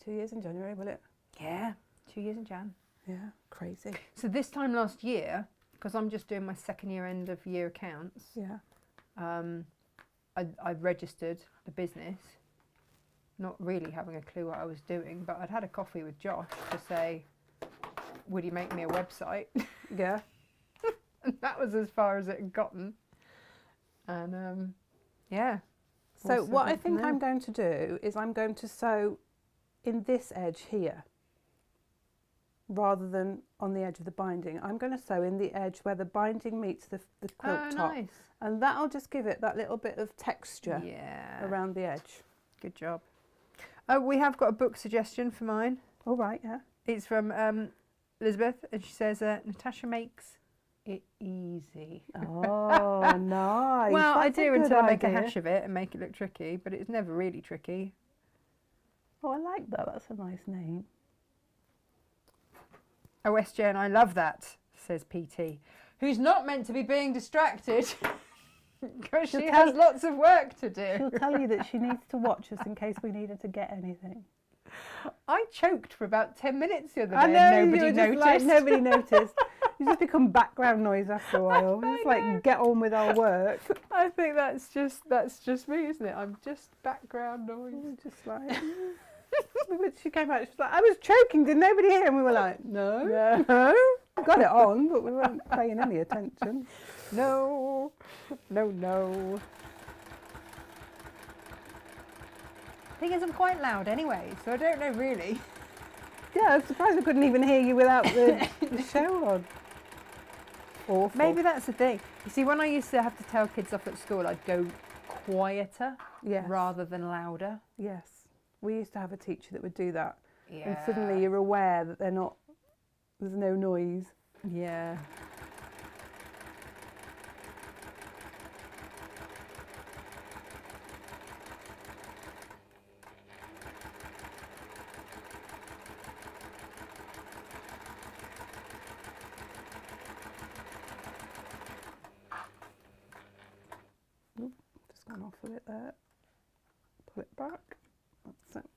2 years in January, will it? yeah, 2 years in Jan. Yeah, crazy. So this time last year, because I'm just doing my second year end of year accounts, Yeah. I registered the business, not really having a clue what I was doing, but I'd had a coffee with Josh to say, would he make me a website? Yeah. And that was as far as it had gotten. And yeah. So Also what I went from think there. I'm going to do is I'm going to sew in this edge here, rather than on the edge of the binding. I'm going to sew in the edge where the binding meets the quilt Oh, top. nice. And that'll just give it that little bit of texture Yeah. around the edge. Good job. Oh, we have got a book suggestion for mine. All right, yeah. It's from Elizabeth, and she says, Natasha makes it easy. Oh, nice. Well, I That's a do good until I make a idea. hash of it and make it look tricky, but it's never really tricky. Oh, I like that. That's a nice name. Oh, SJ, and I love that, says PT, who's not meant to be being distracted because She'll she tell has you- lots of work to do. She'll tell you that she needs to watch us in case we need her to get anything. I choked for about 10 minutes the other day I know, and nobody you were just like, noticed. nobody noticed. You just become background noise after a while. I Just know. like get on with our work. I think that's just me, isn't it? I'm just background noise. Just like But she came out, she was like, I was choking, did nobody hear? And we were like, no. We got it on, but we weren't paying any attention. No. Thing is, I'm quite loud anyway, so I don't know really. Yeah, I was surprised I couldn't even hear you without the show on. Awful. Maybe that's the thing. You see, when I used to have to tell kids off at school, I'd go quieter rather than louder. Yes. We used to have a teacher that would do that. Yeah. And suddenly you're aware that there's no noise. Yeah. Just gone off a bit there. Pull it back. That's it.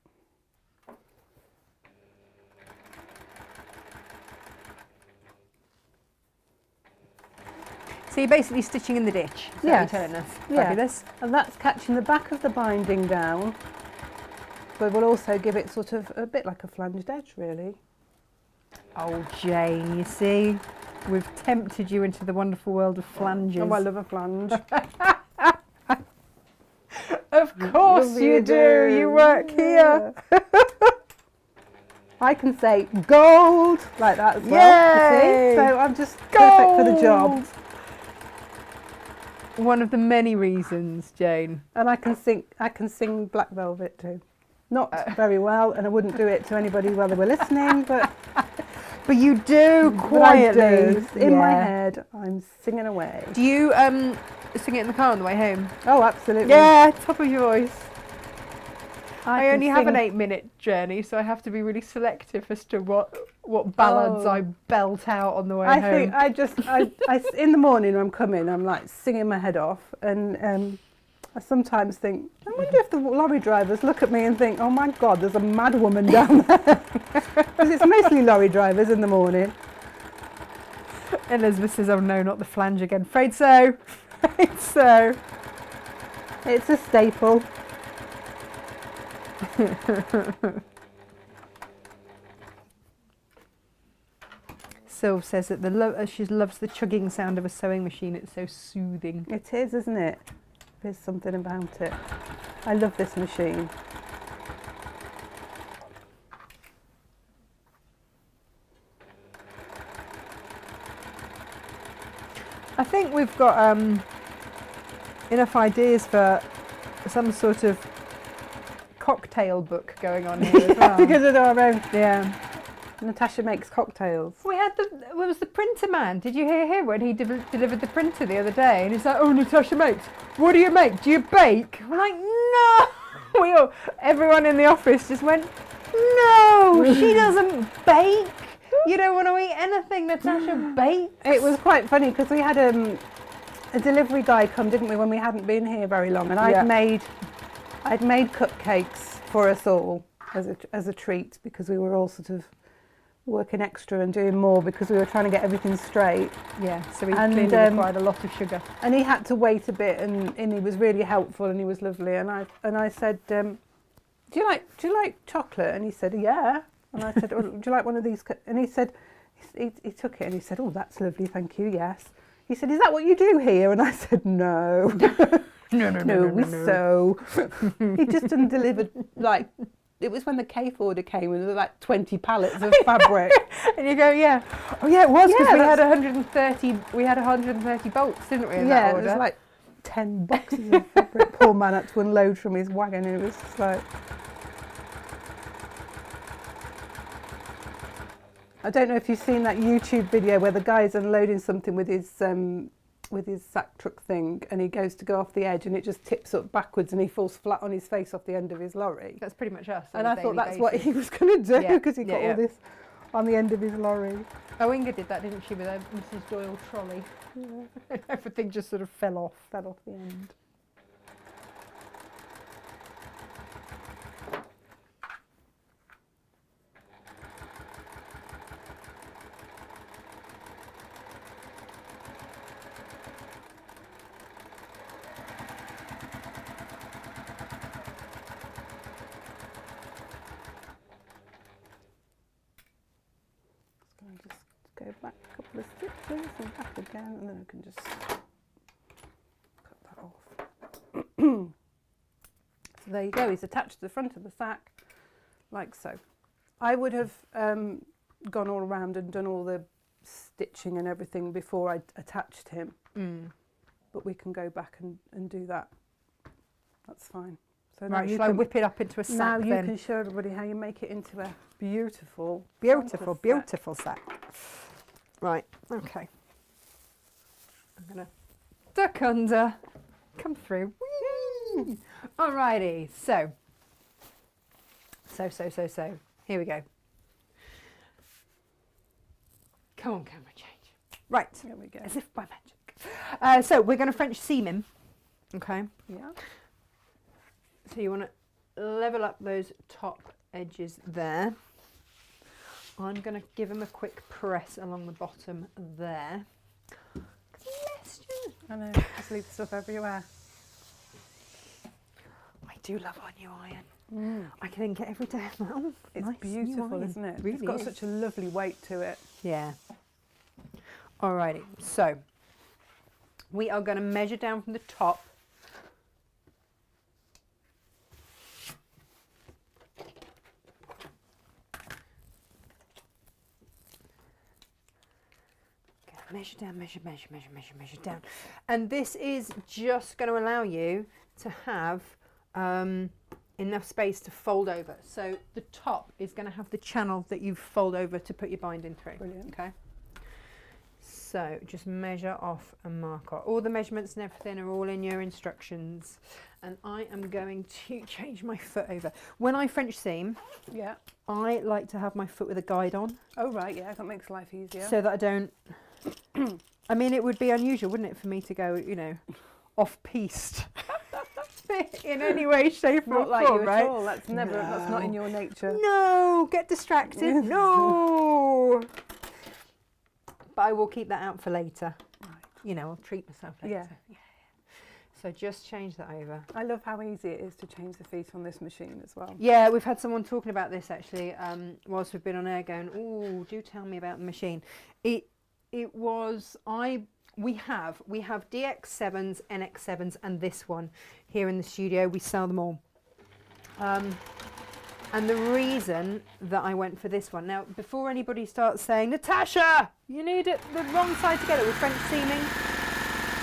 So you're basically stitching in the ditch, is that Yes. what you're telling us? Yeah. Fabulous. And that's catching the back of the binding down, but we'll also give it sort of a bit like a flanged edge, really. Oh, Jane, you see, we've tempted you into the wonderful world of flanges. Oh, I love a flange. Of course Love you do. You work here. I can say gold like that as well. You Yay! see? So I'm just perfect for the job. One of the many reasons, Jane. And I can sing Black Velvet too. Not very well, and I wouldn't do it to anybody while they were listening, but you do but I quietly. do. In my head, I'm singing away. Do you sing it in the car on the way home? Oh, absolutely. Yeah, top of your voice. I can only have an sing- 8-minute journey, so I have to be really selective as to what ballads I belt out on the way I home. think I in the morning when I'm coming, I'm like singing my head off, and I sometimes think, I wonder if the lorry drivers look at me and think, oh my God, there's a mad woman down there. Because it's mostly lorry drivers in the morning. Elizabeth says, oh no, not the flange again. Afraid so. Afraid so. It's a staple. Sylv says that she loves the chugging sound of a sewing machine. It's so soothing. It is, isn't it? There's something about it. I love this machine. I think we've got enough ideas for some sort of cocktail book going on here as well. Because of our own. Yeah. Natasha makes cocktails. It was the printer man. Did you hear him when he delivered the printer the other day? And he's like, oh, Natasha makes. What do you make? Do you bake? We're like, no. Everyone in the office just went, no, she doesn't bake. You don't want to eat anything Natasha bakes. It was quite funny because we had a delivery guy come, didn't we, when we hadn't been here very long, and I'd made cupcakes for us all as a treat because we were all sort of working extra and doing more because we were trying to get everything straight. Yeah, so he clearly required a lot of sugar. And he had to wait a bit, and he was really helpful and he was lovely. And I said, do you like chocolate? And he said, yeah. And I said, oh, do you like one of these? And he said, he took it and he said, oh, that's lovely, thank you, yes. He said, is that what you do here? And I said, no. No, we sew. He just delivered, like, it was when the K order came and there were like 20 pallets of fabric. And you go, yeah. Oh yeah, it was because Yeah, we had 130 bolts, didn't we, in that Yeah, it order? was like 10 boxes of fabric. Poor man had to unload from his wagon and it was just like... I don't know if you've seen that YouTube video where the guy's unloading something with his sack truck thing, and he goes to go off the edge and it just tips up backwards and he falls flat on his face off the end of his lorry. That's pretty much us. And I thought that's what he was going to do because he got all this on the end of his lorry. Oh, Inga did that, didn't she, with a Mrs. Doyle trolley? Yeah. Everything just sort of fell off. Fell off the end. this and back again, and then I can just cut that off. So there you go, he's attached to the front of the sack, like so. I would have gone all around and done all the stitching and everything before I attached him, but we can go back and do that. That's fine. So now Right, shall I whip it up into a sack now you then? can show everybody how you make it into a beautiful, Beautiful, sack. beautiful sack. Right, okay. I'm going to duck under, come through. Whee! Alrighty, so. Here we go. Come on, camera change. Right, There we go. as if by magic. So we're going to French seam him. Okay. Yeah. So you want to level up those top edges there. I'm going to give him a quick press along the bottom there. I know, just leave stuff everywhere. I do love our new iron. I can get every day. I'm like, oh, It's nice new beautiful, iron. isn't it? Really It's got is. such a lovely weight to it. Yeah. Alrighty, so we are going to measure down from the top. Measure down, measure down. And this is just going to allow you to have enough space to fold over. So the top is going to have the channel that you fold over to put your binding through. Brilliant. Okay. So just measure off and mark off. All the measurements and everything are all in your instructions. And I am going to change my foot over. When I French seam, Yeah. I like to have my foot with a guide on Oh, right, yeah, that makes life easier. so that I don't... I mean, it would be unusual, wouldn't it, for me to go, you know, off-piste in any way, shape or Not like form, you right? at all. That's never, that's not in your nature. No, get distracted. No. But I will keep that out for later. Right. You know, I'll treat myself later. Yeah. So just change that over. I love how easy it is to change the feet on this machine as well. Yeah, we've had someone talking about this actually whilst we've been on air going, oh, do tell me about the machine. It was, we have DX7s, NX7s and this one here in the studio. We sell them all. And the reason that I went for this one, now before anybody starts saying, Natasha, you need it the wrong side together with French seaming.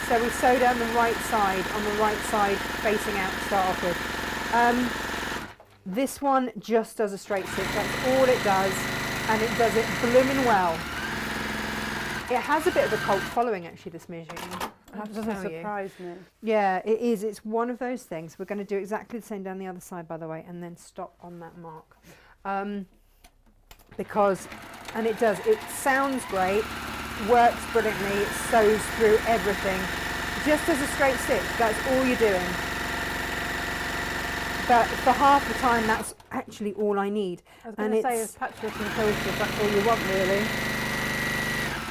So we sew down the right side, on the right side facing out to start off with. This one just does a straight stitch, that's all it does, and it does it blooming well. It has a bit of a cult following actually, this machine. I have That to doesn't tell you. surprise me. Yeah, it is. It's one of those things. We're going to do exactly the same down the other side, by the way, and then stop on that mark. Because, and it does, it sounds great, works brilliantly, it sews through everything. Just as a straight stitch, that's all you're doing. But for half the time, that's actually all I need. I was going to say, as patchwork and quilters, that's all you want, really.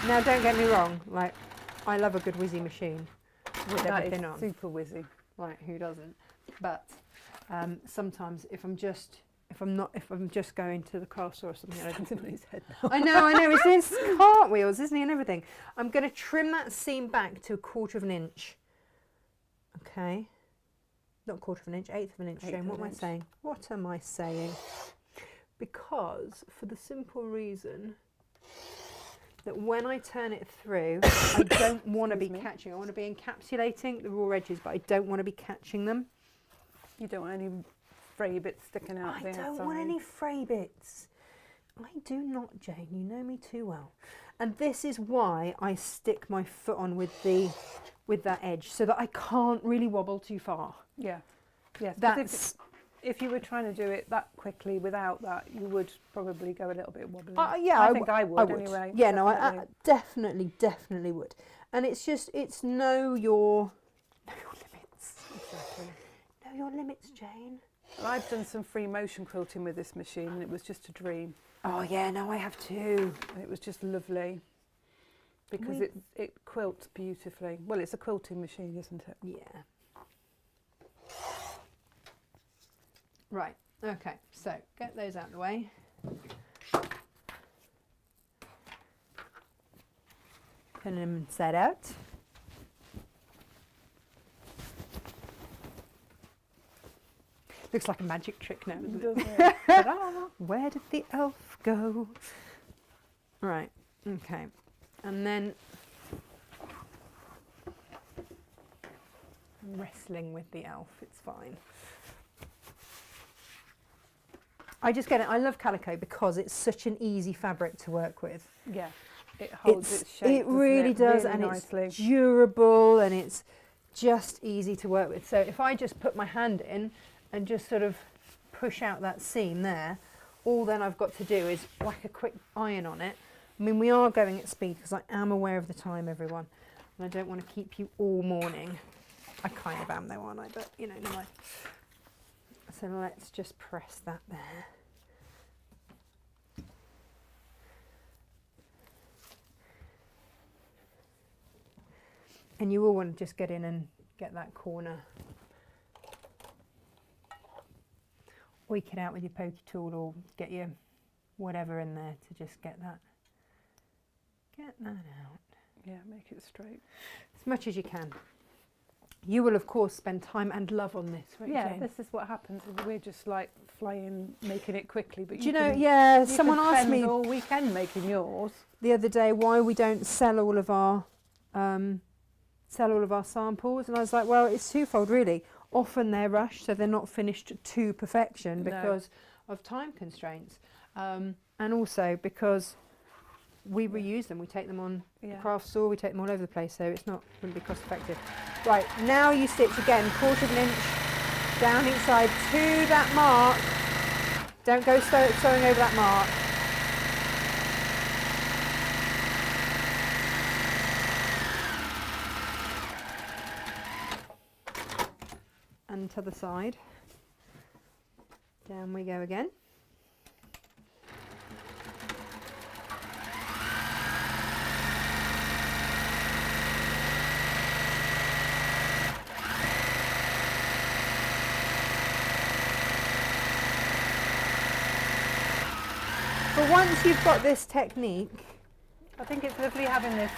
Now, don't get me wrong, like, I love a good whizzy machine with That everything is on. super whizzy. Like, who doesn't? But sometimes if I'm just going to the castle or something, I don't Standing on his head now. I know, it's doing cartwheels, isn't he, and everything. I'm going to trim that seam back to 1/4 of an inch. Okay. Not 1/4 of an inch, 1/8 of an inch, Eighth Jane. of What an am I inch. saying? What am I saying? Because, for the simple reason that when I turn it through, I don't want to be Excuse me. catching. I want to be encapsulating the raw edges, but I don't want to be catching them. You don't want any fray bits sticking out I the don't outside. want any fray bits. I do not, Jane. You know me too well. And this is why I stick my foot on with that edge, so that I can't really wobble too far. Yeah. Yes. 'cause That's if you were trying to do it that quickly without that, you would probably go a little bit wobbly. yeah, I think I would anyway. Yeah, no, I definitely. definitely would. And it's know your limits. Exactly. Know your limits, Jane. Well, I've done some free motion quilting with this machine, and it was just a dream. Oh yeah, no, I have too. And it was just lovely because We- it quilts beautifully. Well, it's a quilting machine, isn't it? Yeah. Right. Okay. So get those out of the way. Turn them inside out. Looks like a magic trick now, doesn't it? Doesn't it? Ta-da! Where did the elf go? Right, okay. And then I'm wrestling with the elf, it's fine. I just get it. I love calico because it's such an easy fabric to work with. Yeah, it holds its shape. It really does, really and nicely. it's durable, and it's just easy to work with. So if I just put my hand in and just sort of push out that seam there, all then I've got to do is whack a quick iron on it. I mean, we are going at speed because I am aware of the time, everyone, and I don't want to keep you all morning. I kind of am though, aren't I? But, you know, never mind. So let's just press that there. And you will want to just get in and get that corner. Oik it out with your pokey tool, or get your whatever in there to just get that out. Yeah, make it straight. As much as you can. You will, of course, spend time and love on this, won't you, Yeah, Jane? this is what happens. We're just like flying, making it quickly. But Do you know, can, yeah, you someone can asked spend me all weekend making yours. the other day why we don't sell all of our samples, and I was like, well, it's twofold really. Often they're rushed, so they're not finished to perfection because of time constraints, and also because we reuse them. We take them on the craft store, we take them all over the place, so it's not wouldn't be cost effective. Right, now you stitch again, 1/4 inch down each side to that mark. Don't go sewing over that mark. And to the side. Down we go again. But once you've got this technique, I think it's lovely having this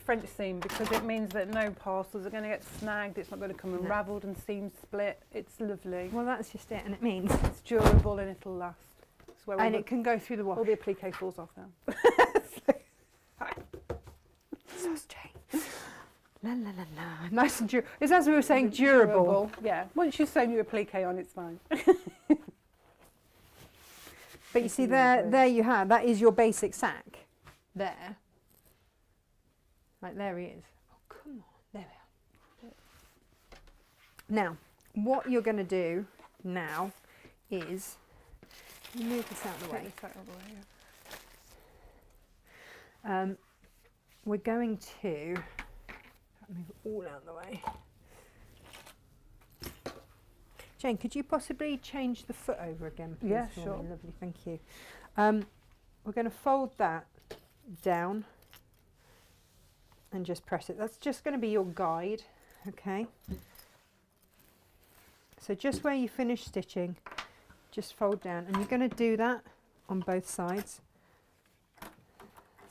French seam because it means that no parcels are going to get snagged. It's not going to come unravelled and seam split. It's lovely. well, that's just it, and it means, It's durable and it'll last. It's where and it can go through the wash. all the applique falls off now. Sauce Jane. La la la la. Nice and durable. It's as we were saying, durable. Yeah, once you've sewn your applique on, it's fine. But you see, there you have. That is your basic sack. There. Like there he is. Oh, come on. There we are. Now, what you're going to do now is move this out of the way. We're going to move it all out of the way. Jane, could you possibly change the foot over again, please? Yeah, for sure. me? Lovely, thank you. We're going to fold that down and just press it. That's just going to be your guide, okay? So just where you finish stitching, just fold down, and you're going to do that on both sides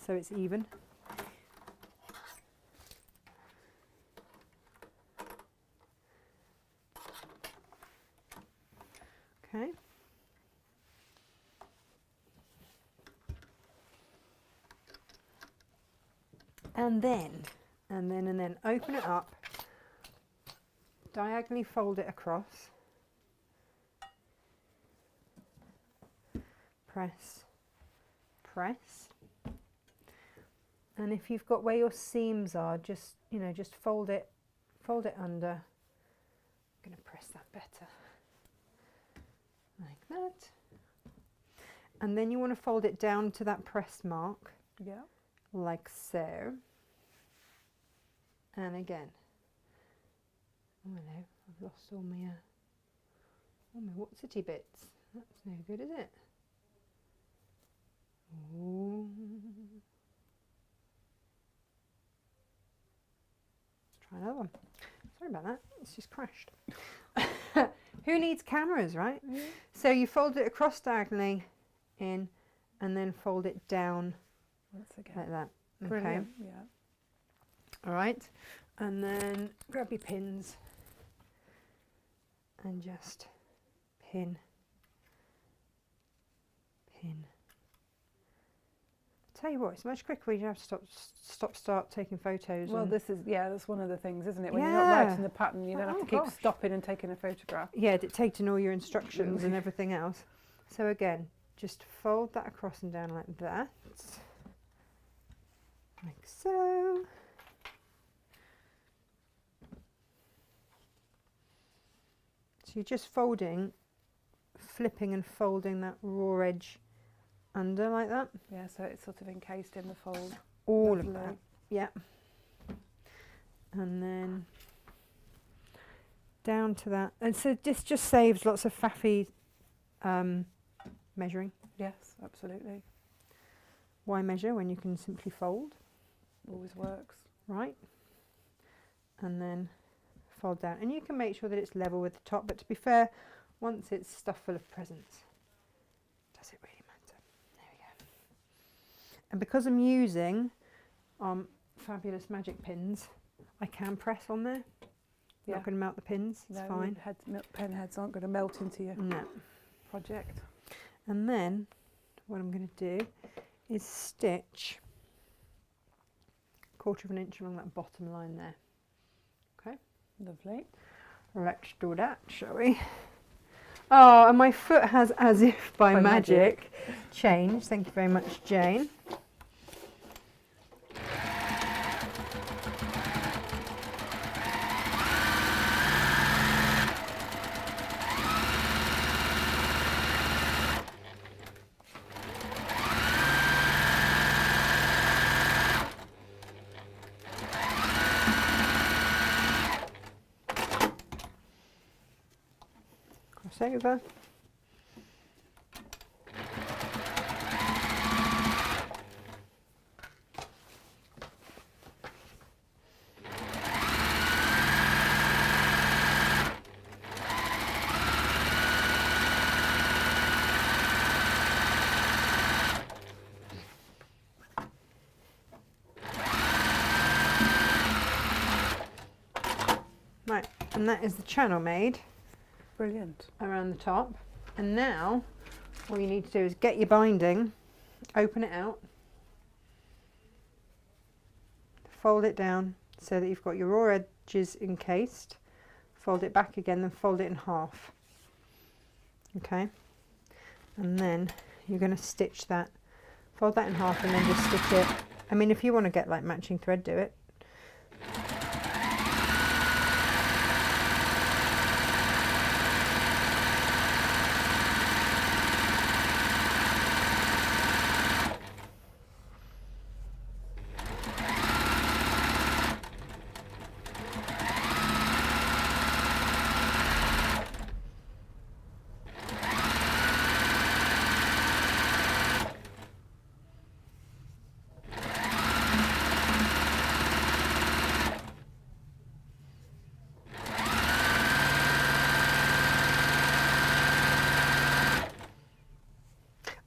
so it's even. Okay. And then open it up, diagonally fold it across, press, press, and if you've got where your seams are, just fold it under. I'm going to press that better, like that, and then you want to fold it down to that press mark. Yeah. Like so. And again. Oh hello, I've lost all my whatsity bits. That's no good, is it? Ooh. Let's try another one. Sorry about that, it's just crashed. Who needs cameras, right? Mm-hmm. So you fold it across diagonally in, and then fold it down Once again. like that. Okay. Brilliant. Yeah. All right. And then grab your pins and just pin, pin. Tell you what, it's much quicker when you have to start taking photos. Well, and that's one of the things, isn't it? When you're not Yeah. writing the pattern, you don't have Oh, to keep gosh. stopping and taking a photograph. yeah, dictating all your instructions and everything else. So again, just fold that across and down like that, like so. So you're just folding, flipping and folding that raw edge under like that. Yeah, so it's sort of encased in the fold. All Lovely. of that. Yeah. And then down to that. And so this just saves lots of faffy measuring. Yes, absolutely. Why measure when you can simply fold? Always works. Right. And then fold down. And you can make sure that it's level with the top. But to be fair, once it's stuffed full of presents, does it really matter? There we go. And because I'm using fabulous magic pins, I can press on there. Yeah. Not going to melt the pins, it's No, fine. Pen heads aren't going to melt into your No. project. And then what I'm going to do is stitch 1/4 inch along that bottom line there. Okay, Lovely. let's do that, shall we? Oh, and my foot has, as if by magic, changed. Thank you very much, Jane. Cross over. Right, and that is the channel made Brilliant. around the top. And now all you need to do is get your binding, open it out, fold it down so that you've got your raw edges encased, fold it back again, then fold it in half. Okay, and then you're going to stitch that, fold that in half and then just stitch it. I mean, if you want to get like matching thread, do it.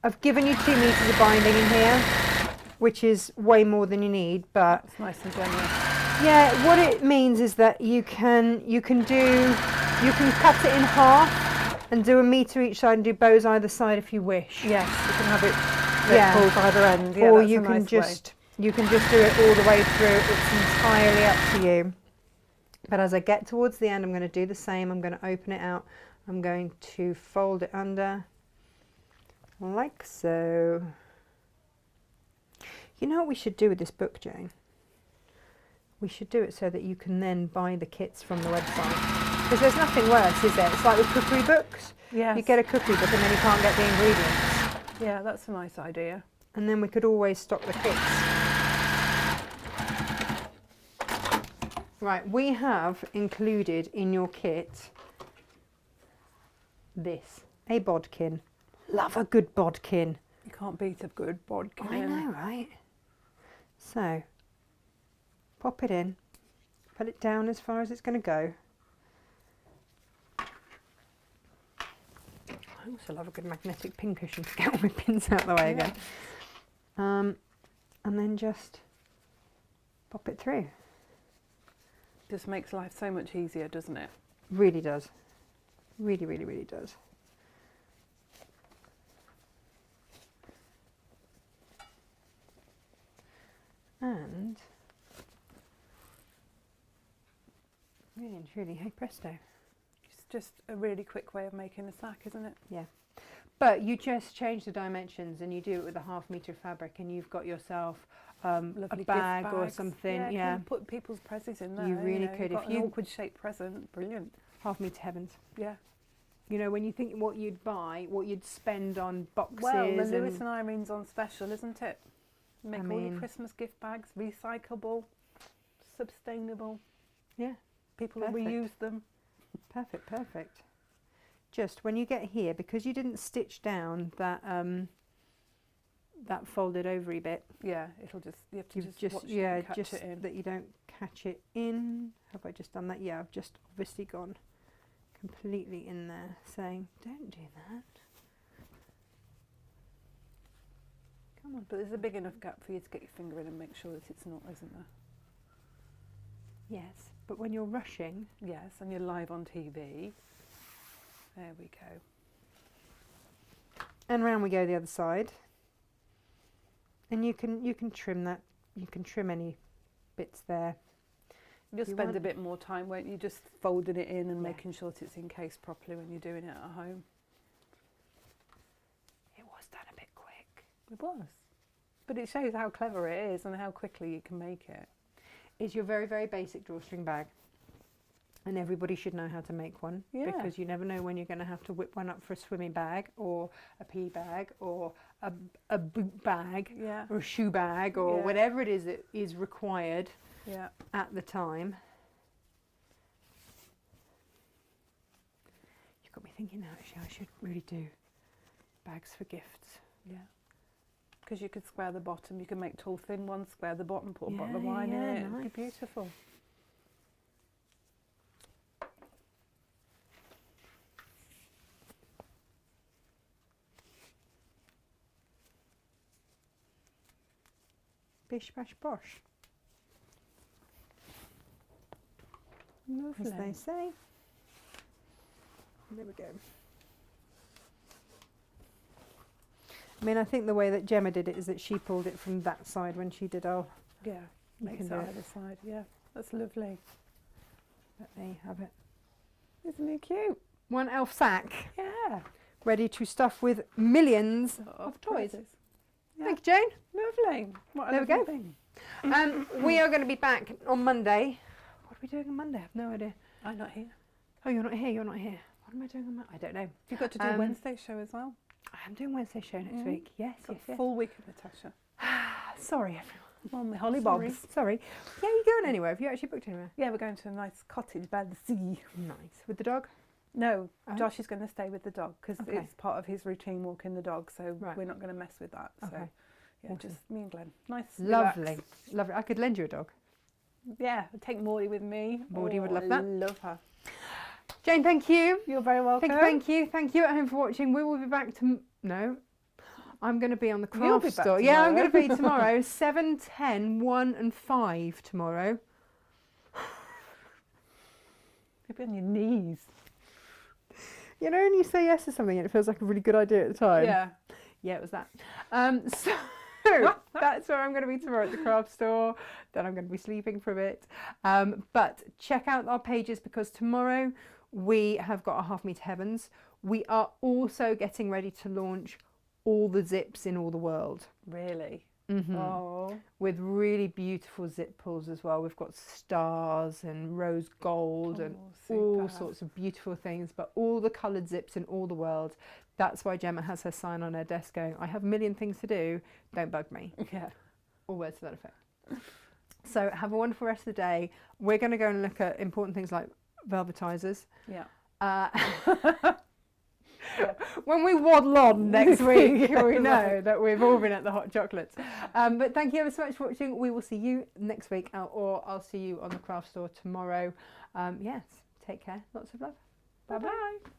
I've given you 2 meters of binding in here, which is way more than you need, but It's nice and generous. yeah, what it means is that you can cut it in half and do 1 meter each side and do bows either side if you wish. Yes, you can have it Yeah. pulled either end. Yeah, Or that's you a can nice way. you can just do it all the way through. It's entirely up to you. But as I get towards the end, I'm going to do the same. I'm going to open it out. I'm going to fold it under like so. You know what we should do with this book, Jane? We should do it so that you can then buy the kits from the website. Because there's nothing worse, is there? It's like with cookery books. Yes. You get a cookery book and then you can't get the ingredients. Yeah, that's a nice idea. And then we could always stock the kits. Right, we have included in your kit this, a bodkin. Love a good bodkin. You can't beat a good bodkin. I know, right? So, pop it in, put it down as far as it's going to go. I also love a good magnetic pin cushion to get all my pins out of the way again. And then just pop it through. Just makes life so much easier, doesn't it? Really does. Really, really, really does. And really and truly, hey presto. It's just a really quick way of making a sack, isn't it? Yeah. But you just change the dimensions and you do it with a 1/2 metre fabric and you've got yourself a Lovely bag gift or bags. something. Yeah, Yeah. put people's presents in there. You really know, could. You've got If an you- awkward shaped present, brilliant. 1/2 metre heavens. Yeah. You know, when you think what you'd buy, what you'd spend on boxes. Well, the and Lewis and Irene's on special, isn't it? Make all your mean- Christmas gift bags recyclable, sustainable. Yeah. People will Perfect. reuse them. Perfect, perfect. Just when you get here, because you didn't stitch down that that folded ovary bit, Yeah, it'll just you have to you've just watch it yeah, and catch just it in. that you don't catch it in. Have I just done that? Yeah, I've just obviously gone completely in there, saying, "Don't do that." Come on. But there's a big enough gap for you to get your finger in and make sure that it's not, isn't there? Yes, but when you're rushing, Yes, and you're live on TV. There we go. and round we go the other side. And you can trim that. You can trim any bits there. You'll You spend want- a bit more time, won't you, just folding it in and Yeah. making sure that it's encased properly when you're doing it at home. It was done a bit quick. It was. But it shows how clever it is and how quickly you can make it. It's your very, very basic drawstring bag. And everybody should know how to make one, Yeah. because you never know when you're going to have to whip one up for a swimming bag or a pea bag or a boot bag Yeah, or a shoe bag or Yeah. whatever it is that is required yeah. at the time. You've got me thinking now, actually, I should really do bags for gifts. Yeah. Because you could square the bottom, you can make tall thin ones, square the bottom, put a bottle of Yeah, wine yeah, in it. It'd nice. be beautiful. Bish bash bosh, as Lovely. they say. There we go. I mean, I think the way that Gemma did it is that she pulled it from that side when she did our. Yeah, You makes can it do it. either side. Yeah, that's lovely. But there you have it. Isn't it cute? One elf sack Yeah. ready to stuff with millions of toys. prizes. Yeah. Thank you, Jane. Lovely. What a There we lovely go. thing. We are going to be back on Monday. What are we doing on Monday? I have no idea. I'm not here. Oh, you're not here. You're not here. What am I doing on Monday? I don't know. You've got to do Um, Wednesday show as well. I am doing Wednesday show next Mhm. week. Yes, Got yes, a yes. full week of Natasha. Sorry, everyone. On the Holly Sorry. Bobs. Sorry. Yeah, you going anywhere? Have you actually booked anywhere? Yeah, we're going to a nice cottage by the sea. Nice. With the dog? No, Oh. Josh is going to stay with the dog because Okay. it's part of his routine walking the dog. So Right. we're not going to mess with that. So Okay. yeah, Awesome. just me and Glenn. Nice. Lovely. relaxed. Lovely. I could lend you a dog. Yeah, I'd take Morley with me. Morley would Oh, love I that. Love her. Jane, thank you. You're very welcome. Thank you. Thank you at home for watching. We will be back to no. I'm going to be on the You'll craft be back store. Yeah, I'm going to tomorrow. be tomorrow. 7, 10, 1 and 5 tomorrow. You'll be on your knees. You know when you say yes to something and it feels like a really good idea at the time? Yeah. Yeah, it was that. So that's where I'm going to be tomorrow at the craft store. Then I'm going to be sleeping for a bit. But check out our pages because tomorrow we have got our 1/2 metre heavens. We are also getting ready to launch all the zips in all the world. Really. Mm-hmm. Oh. With really beautiful zip pulls as well. We've got stars and rose gold and all super. sorts of beautiful things, but all the coloured zips in all the world. That's why Gemma has her sign on her desk going, I have a million things to do, don't bug me. Yeah. Or words to that effect. So have a wonderful rest of the day. We're going to go and look at important things like velvetizers. Yeah. When we waddle on next week, Yeah, we know right. that we've all been at the hot chocolates. But thank you ever so much for watching. We will see you next week, or I'll see you on the craft store tomorrow. Yes, take care. Lots of love. Bye-bye.